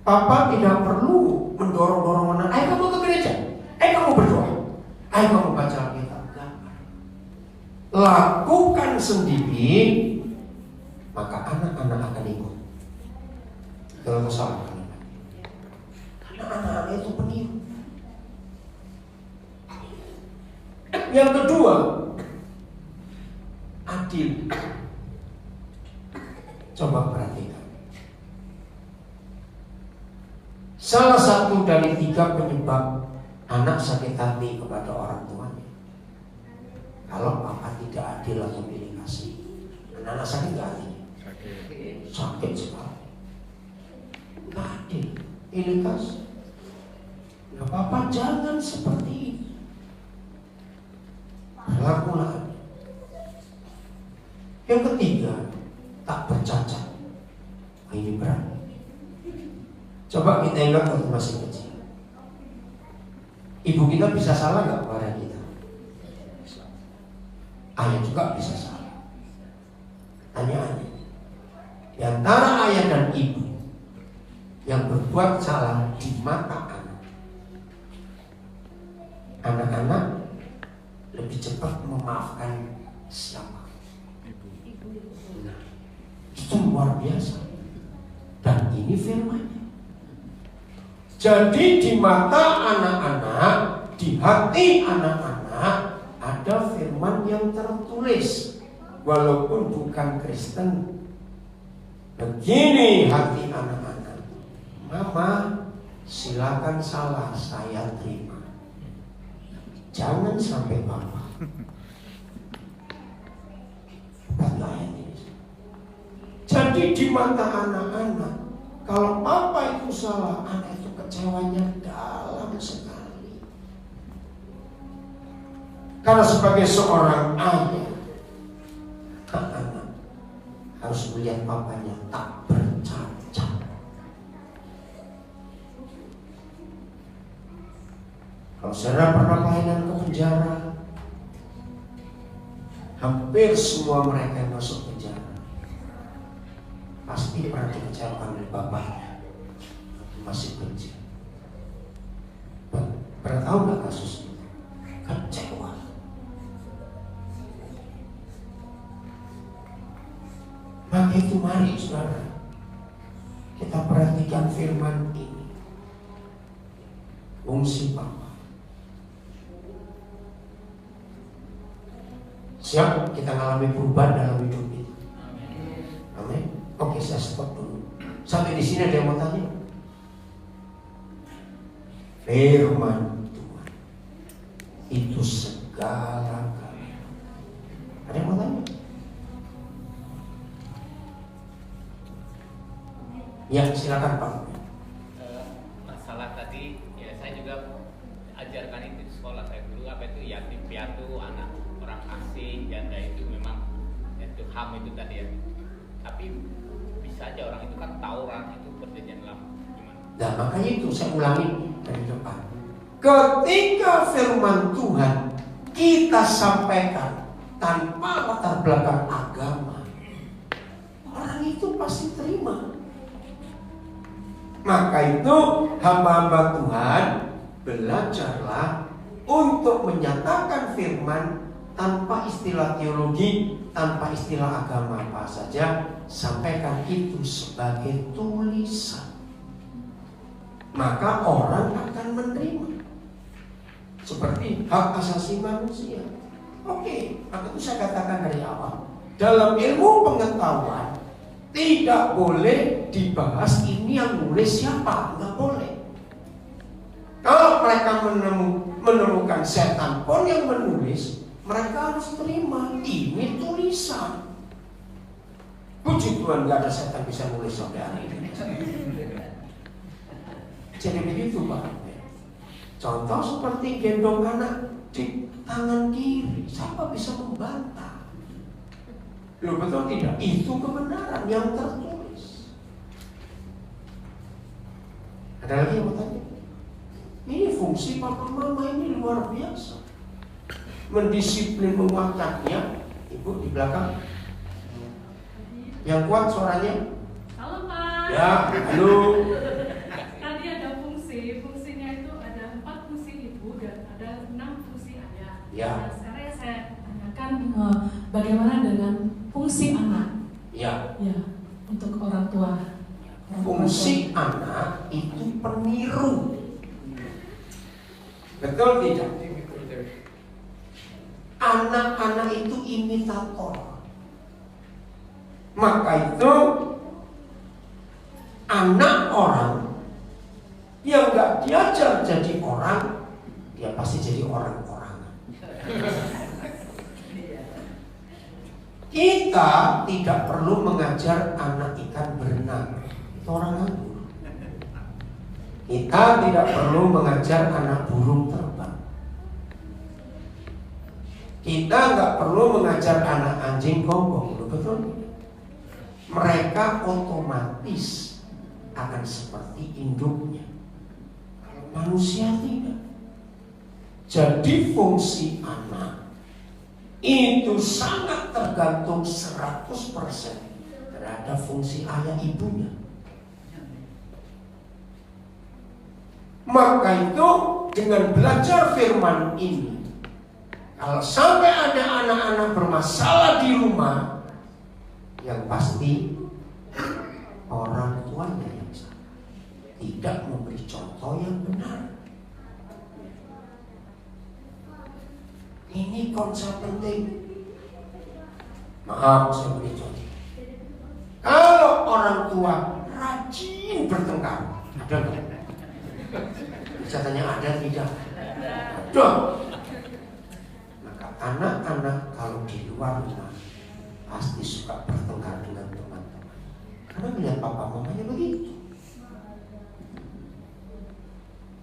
Papa tidak perlu mendorong-dorong anak, ayo kamu ke gereja, ayo kamu berdoa, ayo kamu baca Alkitab. Lakukan sendiri, maka anak-anak akan ikut. Kalau salah kalimat, karena anak-anak itu peniru. Yang kedua, adil. Coba perhatikan. Salah satu dari 3 penyebab anak sakit hati kepada orang tuanya, kalau papa tidak adil atau pilih kasih, anak-anak sakit gak hatinya? Sakit sekali. Gak adil, pilih kasih. Gak apa-apa, jangan seperti ini. ketiga, tak bercacat. Nah, ini berat. Coba kita ingat waktu masih kecil. Ibu kita bisa salah nggak kepada kita? Ayah juga bisa salah. Tanya-tanya. Di antara ayah dan ibu yang berbuat salah di mata anak, anak-anak lebih cepat memaafkan siapa? Nah, itu luar biasa. Dan ini firman-Nya. Jadi di mata anak-anak, di hati anak-anak ada firman yang tertulis. Walaupun bukan Kristen, begini hati anak-anak. Mama, silakan salah, saya terima. Jangan sampai papa. Jadi di mata anak-anak, kalau papa itu salah, anak itu kecewanya dalam sekali. Karena sebagai seorang ayah, anak harus melihat papanya tak bercacat. Kalau saudara pernah pelayanan ke penjara, hampir semua mereka yang masuk penjara pasti pernah dikecewakan oleh bapaknya masih kecil. Pernah tahu nggak kasus itu? Kecewa. Maka itu mari saudara, kita perhatikan firman ini. Fungsi Bapa. Siap kita mengalami perubahan dalam hidup itu. Amin. Oke, saya stop dulu. Sampai di sini ada yang mau tanya? Firman Tuhan itu segala-galanya. Ada yang mau tanya? Ya, silakan Pak. Masalah tadi, ya saya juga ajarkan itu di sekolah saya dulu. Apa itu yatim piatu, anak orang asing, janda itu memang itu HAM itu tadi ya. Tapi bisa aja orang itu kan Taurat itu perjanjian lama. Gimana? Nah, makanya itu saya ulangi dari depan. Ketika firman Tuhan kita sampaikan tanpa latar belakang agama, orang itu pasti terima. Maka itu hamba-hamba Tuhan belajarlah untuk menyatakan firman tanpa istilah teologi, tanpa istilah agama apa saja, sampaikan itu sebagai tulisan. Maka orang akan menerima. Seperti hak asasi manusia. Oke, maka itu saya katakan dari awal. Dalam ilmu pengetahuan tidak boleh dibahas ini yang nulis siapa, nggak boleh. Kalau mereka menemukan setan pun yang menulis, mereka harus terima ini tulisan. Puji Tuhan, nggak ada setan bisa nulis sampai hari ini. Jadi begitu Pak. Contoh seperti gendong anak di tangan kiri, siapa bisa membantah? Loh, betul tidak? Itu kebenaran yang tertulis. Ada lagi yang mau tanya? Ini fungsi papa mama ini luar biasa. Mendisiplin, menguatkannya. Ibu di belakang. Yang kuat suaranya. Halo Pak. Ya, halo. Tadi ada fungsinya itu ada 4 fungsi ibu dan ada 6 fungsi ayah. Ya. Nah, sekarang saya tanyakan bagaimana dengan fungsi anak? Ya. Ya, untuk orang tua. Fungsi anak itu peniru. Betul tidak? Anak-anak itu imitator. Maka itu anak orang yang gak diajar jadi orang, dia pasti jadi orang-orang. Kita tidak perlu mengajar anak ikan berenang, itu orang nganggur. Kita tidak perlu mengajar anak burung terbang. Kita nggak perlu mengajar anak anjing gonggong, betul. Mereka otomatis akan seperti induknya. Kalau manusia tidak. Jadi fungsi anak itu sangat tergantung 100% terhadap fungsi ayah ibunya. Maka itu dengan belajar firman ini, kalau sampai ada anak-anak bermasalah di rumah, yang pasti orang tuanya yang salah, tidak memberi contoh yang benar. Ini konsep penting. Maaf, saya beri contoh. Kalau orang tua rajin bertengkar, ada nggak? Bisa tanya ada tidak? Ada. Maka anak-anak kalau di luar rumah pasti suka bertengkar dengan teman-teman, karena melihat papa mamanya begitu.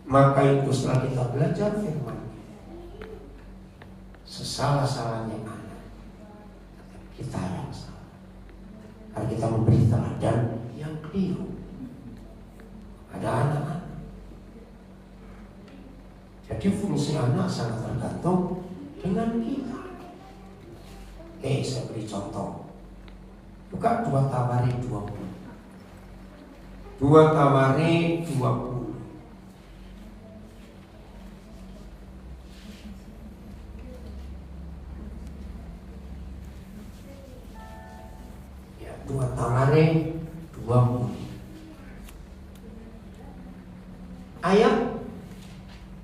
Maka itu setelah kita belajar firman, sesalah-salahnya anak, kita yang salah, karena kita memberi teladan yang keliru pada anak-anak. Jadi fungsi anak sangat tergantung dengan kita. Saya beri contoh. Buka 2 Tawarik 20. 2 Tawarik 20. Ya, 2 Tawarik 20. Ayat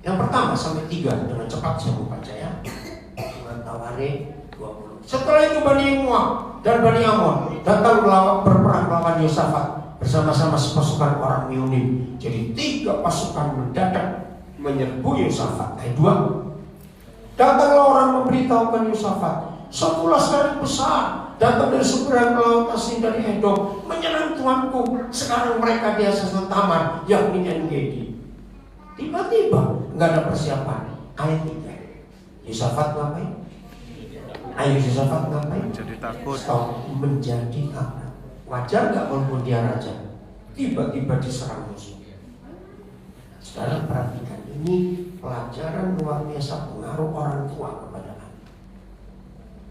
yang pertama sampai 3, dengan cepat saya mau baca ya. 2 Tawarik 20. Setelah itu Bani Moab dan Bani Amon datang berperang melawan Yosafat bersama-sama sepasukan orang Meonim. Jadi 3 pasukan mendadak menyerbu Yosafat. Ayat 2. Datanglah orang memberitahukan Yosafat, 10 kali besar datang dari seberang laut asing dari Edom menyerang tuanku. Sekarang mereka di Hasason Tamar, yakni En-Gedi. Tiba-tiba nggak ada persiapan. Ayat 3. Yosafat ngapain? Ayo Yosafat ngapain? Jadi takut. Menjadi takut. Wajar nggak walaupun dia raja? Tiba-tiba diserang musuh. Sekarang perhatikan, ini pelajaran luar biasa pengaruh orang tua kepada anak.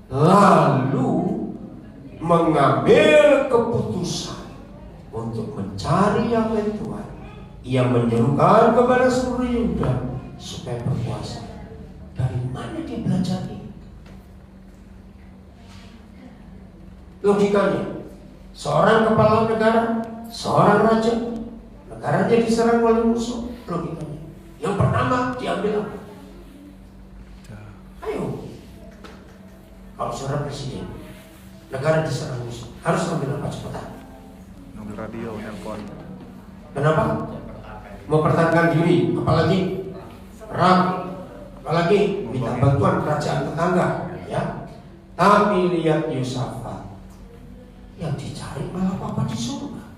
Lalu mengambil keputusan untuk mencari Yahweh Tuhan. Ia menyerukan kepada seluruh Yuda supaya berpuasa. Dari mana dia belajar ini? Logikanya, seorang kepala negara, seorang raja, negaranya diserang oleh musuh. Logikanya, yang pertama diambil apa? Ayo, kalau seorang presiden, negara diserang musuh, harus ambil apa? Cepetan. Ngambil radio, handphone. Kenapa? Mempertahankan diri, apalagi perang, apalagi minta bantuan kerajaan tetangga, ya. Tapi lihat Yosafat, yang dicari malah apa di surga.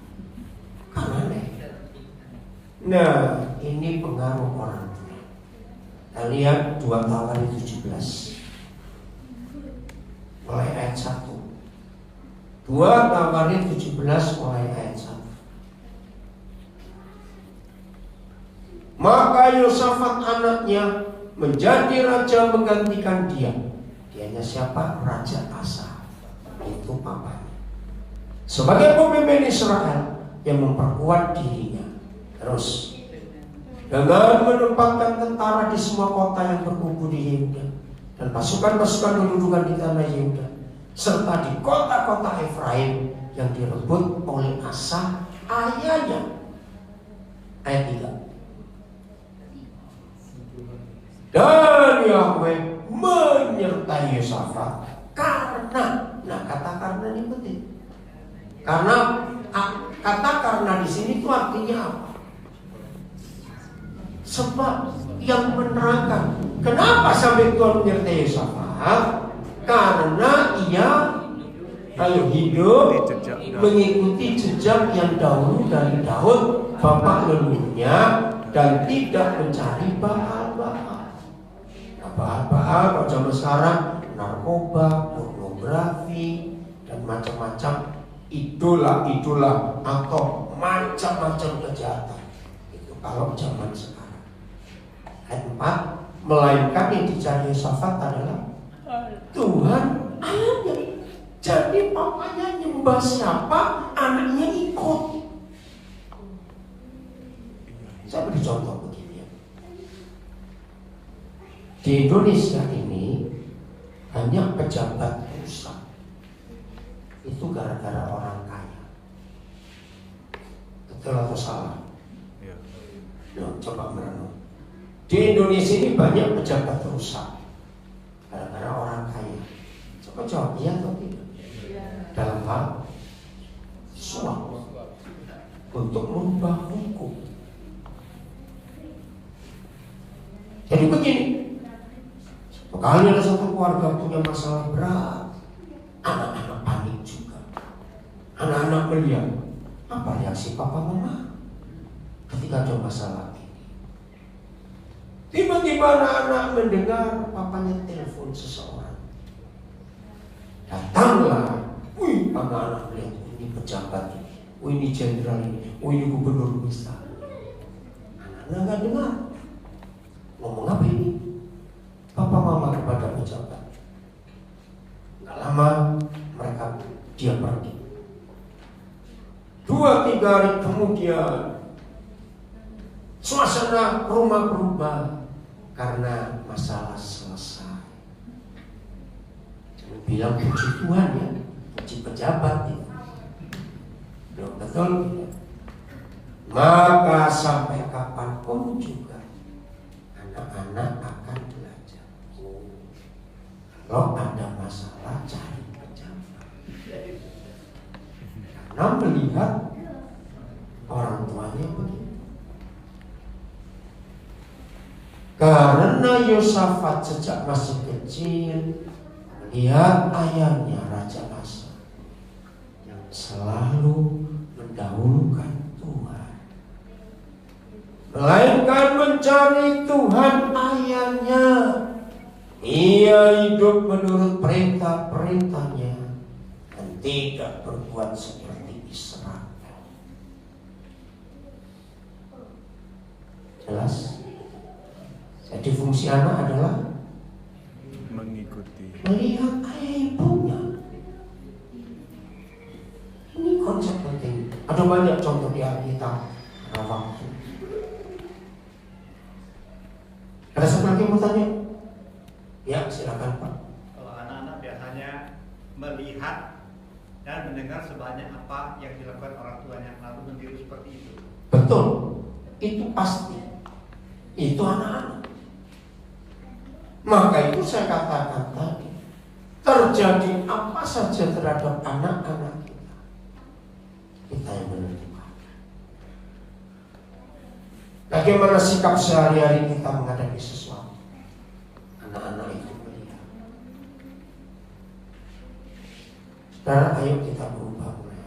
Kan aneh. Nah, ini pengaruh orang tua. Kita lihat 2 Tawarik 17 mulai ayat 1. 2 Tawarik 17 mulai ayat 1. Maka Yosafat anaknya menjadi raja menggantikan dia. Dianya siapa? Raja Asa. Itu papanya. Sebagai pemimpin Israel yang memperkuat dirinya. Terus dengan menempatkan tentara di semua kota yang berkumpul di Yehuda dan pasukan-pasukan kedudukan di tanah Yehuda, serta di kota-kota Efraim yang direbut oleh Asa ayahnya. Ayat 3. Dan Yahweh menyertai Yosafat karena, kata karena ini penting. Karena kata karena di sini itu artinya apa? Sebab yang menerangkan kenapa sampai Tuhan menyertai Yosafat, karena ia hidup mengikuti jejak yang dahulu dari Daud bapak leluhurnya dan tidak mencari Baal-Baal. Baal-Baal kalau zaman sekarang narkoba, pornografi, dan macam-macam idola-idola atau macam-macam kejahatan. Itu kalau zaman sekarang. Ayat 4, melainkan yang dicari Yosafat adalah Tuhan ayahnya. Jadi papanya nyembah siapa, anaknya ikut. Saya beri contoh begini ya. Di Indonesia ini banyak pejabat rusak. Itu gara-gara orang kaya. Betul atau salah? Nah, coba merenung. Di Indonesia ini banyak pejabat rusak gara-gara orang kaya. Coba jawab iya atau tidak? Dalam hal suap untuk merubah hukum. Jadi begini, kali ada satu keluarga punya masalah berat, anak-anak panik juga. Anak-anak melihat apa reaksi papa mama ketika ada masalah ini. Tiba-tiba anak-anak mendengar papanya telepon seseorang. Datanglah. Wih, anak-anak melihat ini pejabat ini, ini jenderal ini, ini gubernur besar. Anak-anak nggak dengar. Ngomong apa ini? Papa mama kepada pejabat. Nggak lama dia pergi. 2-3 hari kemudian suasana rumah berubah karena masalah selesai. Jangan bilang puji Tuhan ya. Puji pejabat itu. Betul. Maka sampai kapanpun juga anak-anak akan belajar. Kalau ada masalah cari pejabat. Karena melihat orang tuanya begitu. Karena Yosafat sejak masih kecil melihat ayahnya Raja Asa yang selalu mendahulukan Tuhan, melainkan mencari Tuhan ayahnya. Ia hidup menurut perintah-perintahnya dan tidak berbuat seperti Israel. Jelas? Jadi fungsi anak adalah mengikuti, melihat ayah ibunya. Ini konsep penting. Ada banyak contoh di Alkitab. Waktu. Ada satu lagi mau tanya? Ya, silakan Pak. Kalau anak-anak biasanya melihat dan mendengar sebanyak apa yang dilakukan orang tuanya, lalu meniru seperti itu. Betul, itu pasti. Itu anak-anak. Maka itu saya katakan tadi, terjadi apa saja terhadap anak-anak kita, kita yang menentukan. Bagaimana sikap sehari-hari kita menghadapi sesuatu, anak-anak itu melihat. Saudara, ayo kita berubah mulai.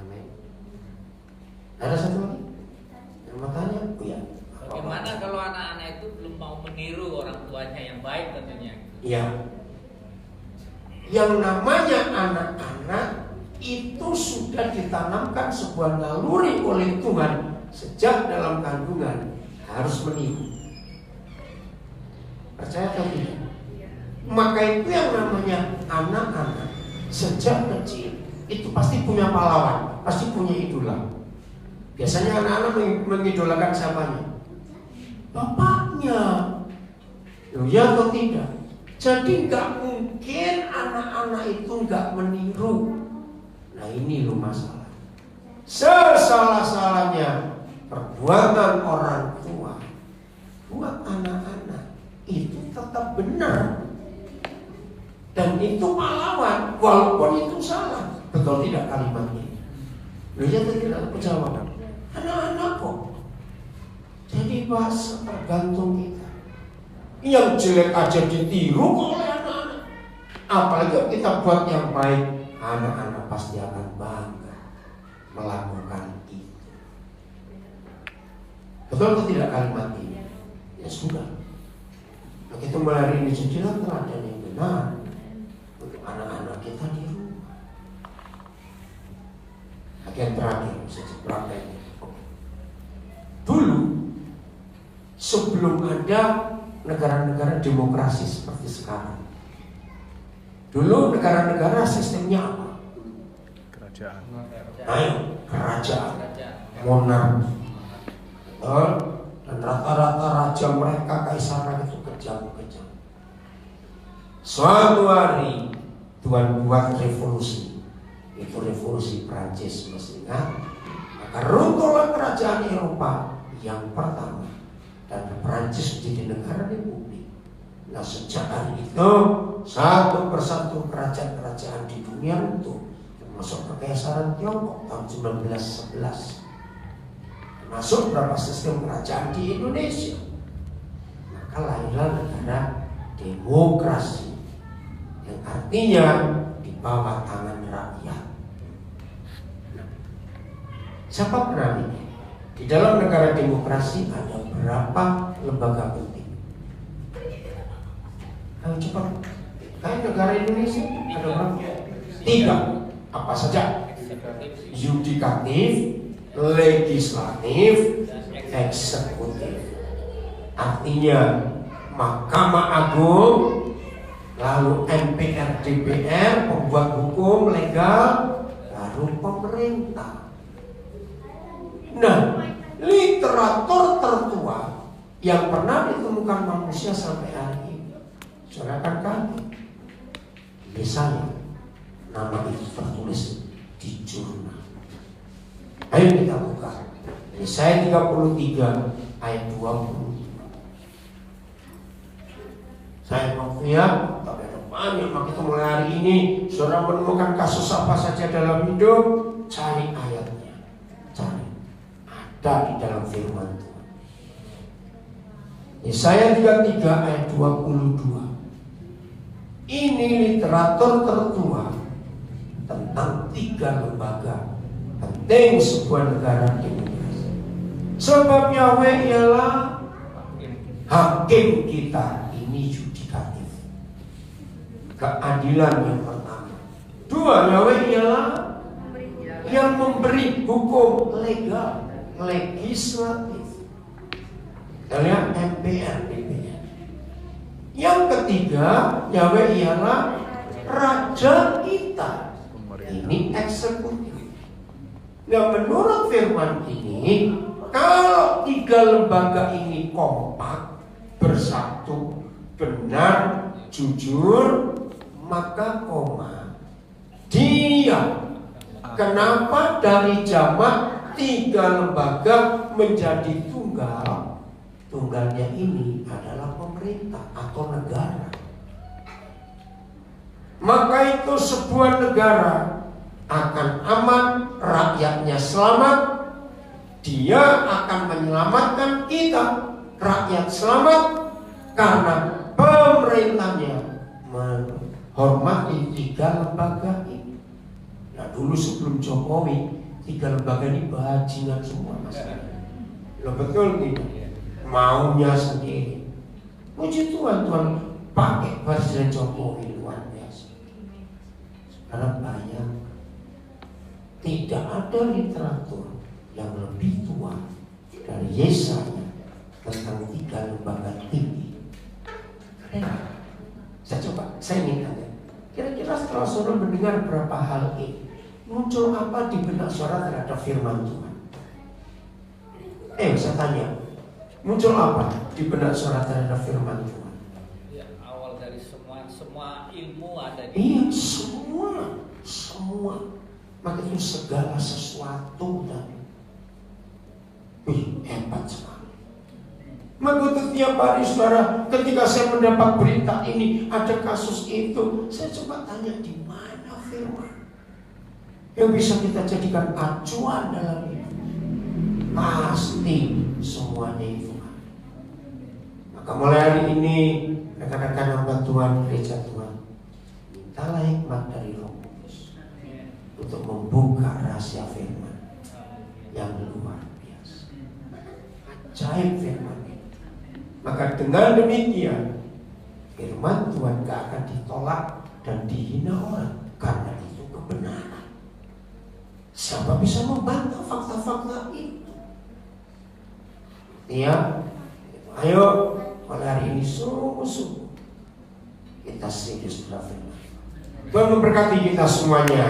Amin. Ada satu lagi yang mau tanya? Ya. Bagaimana kalau anak-anak itu belum mau meniru orang tuanya yang baik tentunya? Ya. Yang namanya anak-anak itu sudah ditanamkan sebuah naluri oleh Tuhan sejak dalam kandungan harus meniru. Percaya atau tidak? Maka itu yang namanya anak-anak sejak kecil itu pasti punya pahlawan, pasti punya idola. Biasanya anak-anak mengidolakan siapanya? Bapaknya. Ya atau tidak? Jadi nggak mungkin anak-anak itu nggak meniru. Nah ini loh masalah. Sesalah-salahnya perbuatan orang tua buat anak-anak itu tetap benar. Dan itu pahlawan walaupun itu salah. Betul tidak kalimat ini? Lihat tidak menjawab. Anak-anak kok. Jadi bahasa tergantung kita. Yang jelek aja ditiru oleh anak-anak. Apalagi kita buat yang baik, anak-anak pasti akan bangga melakukan itu. Betul atau tidak kalimat ini? Ya sudah. Begitu mulai ini jadilah teladan yang benar untuk anak-anak belum ada negara-negara demokrasi seperti sekarang. Dulu negara-negara sistemnya apa? Kerajaan. Ayo, kerajaan, monarki. Dan rata-rata raja mereka, kaisar itu kejam-kejam. Suatu hari Tuhan buat revolusi. Itu revolusi Prancis, masih ingat? Maka runtuhlah kerajaan Eropa yang pertama, dan Prancis menjadi negara republik. Nah, sejak hari itu satu persatu kerajaan-kerajaan di dunia runtuh, termasuk Kekaisaran Tiongkok tahun 1911, termasuk beberapa sistem kerajaan di Indonesia. Maka lahirlah negara demokrasi, yang artinya di bawah tangan rakyat. Siapa pernah ini? Di dalam negara demokrasi ada berapa lembaga penting? Ayo cepat. Kayak negara Indonesia ada berapa? 3. Apa saja? Yudikatif, legislatif, eksekutif. Artinya Mahkamah Agung, lalu MPR, DPR, pembuat hukum legal, lalu pemerintah. Nah, literatur tertua yang pernah ditemukan manusia sampai hari ini, saudara akan kaget. Misalnya, nama itu tertulis di jurnal. Ayo kita buka. Yesaya 33 ayat 20. Saya mau lihat, tapi ada banyak. Maka itu mulai hari ini, saudara menemukan kasus apa saja dalam hidup, cari ayatnya, cari. Ada di dalam firman Tuhan. Yesaya 33 ayat 22. Ini literatur tertua tentang 3 lembaga penting sebuah negara demokrasi. Sebab Yahweh ialah hakim kita. Ini yudikatif, keadilan yang pertama. 2, Yahweh ialah yang memberi hukum legal, legislatif. Kita lihat MPR, DPR. Yang ketiga, Yahweh ialah raja kita. Ini eksekutif. Nah, menurut firman ini, kalau 3 lembaga ini kompak, bersatu, benar, jujur, maka koma. Dia. Kenapa dari jamak 3 lembaga menjadi tunggal? Tunggalnya ini adalah pemerintah atau negara. Maka itu sebuah negara akan aman, rakyatnya selamat. Dia akan menyelamatkan kita, rakyat selamat, karena pemerintahnya menghormati 3 lembaga ini. Nah, dulu sebelum Jokowi 3 lembaga ini bajingan semua, mas. Loh, betul tidak? Maunya sendiri. Puji Tuhan, Tuhan pakai Presiden Jokowi luar biasa. Sekarang banyak, tidak ada literatur yang lebih tua dari Yesaya tentang 3 lembaga tinggi. Saya ingin tanya, kira-kira setelah saudara mendengar berapa hal ini, muncul apa di benak saudara terhadap firman Tuhan? Saya tanya, muncul apa di benak saudara terhadap firman Tuhan? Ya, awal dari semua ilmu ada di. Iya, semua. Maka itu segala sesuatu dan hebat sekali. Maka setiap hari saudara, ketika saya mendapat berita ini, ada kasus itu, saya coba tanya di mana firman yang bisa kita jadikan acuan dalam hidup. Pasti semuanya itu. Maka mulai hari ini, rekan-rekan hamba Tuhan, gereja Tuhan, mintalah hikmat dari Roh Kudus untuk membuka rahasia firman yang luar biasa. Ajaib firman ini. Maka dengan demikian, firman Tuhan gak akan ditolak dan dihina orang, karena itu kebenaran. Siapa bisa membantah fakta-fakta itu? Ya, Ayo pada hari ini sungguh-sungguh kita serius dalam firman. Tuhan memberkati kita semuanya.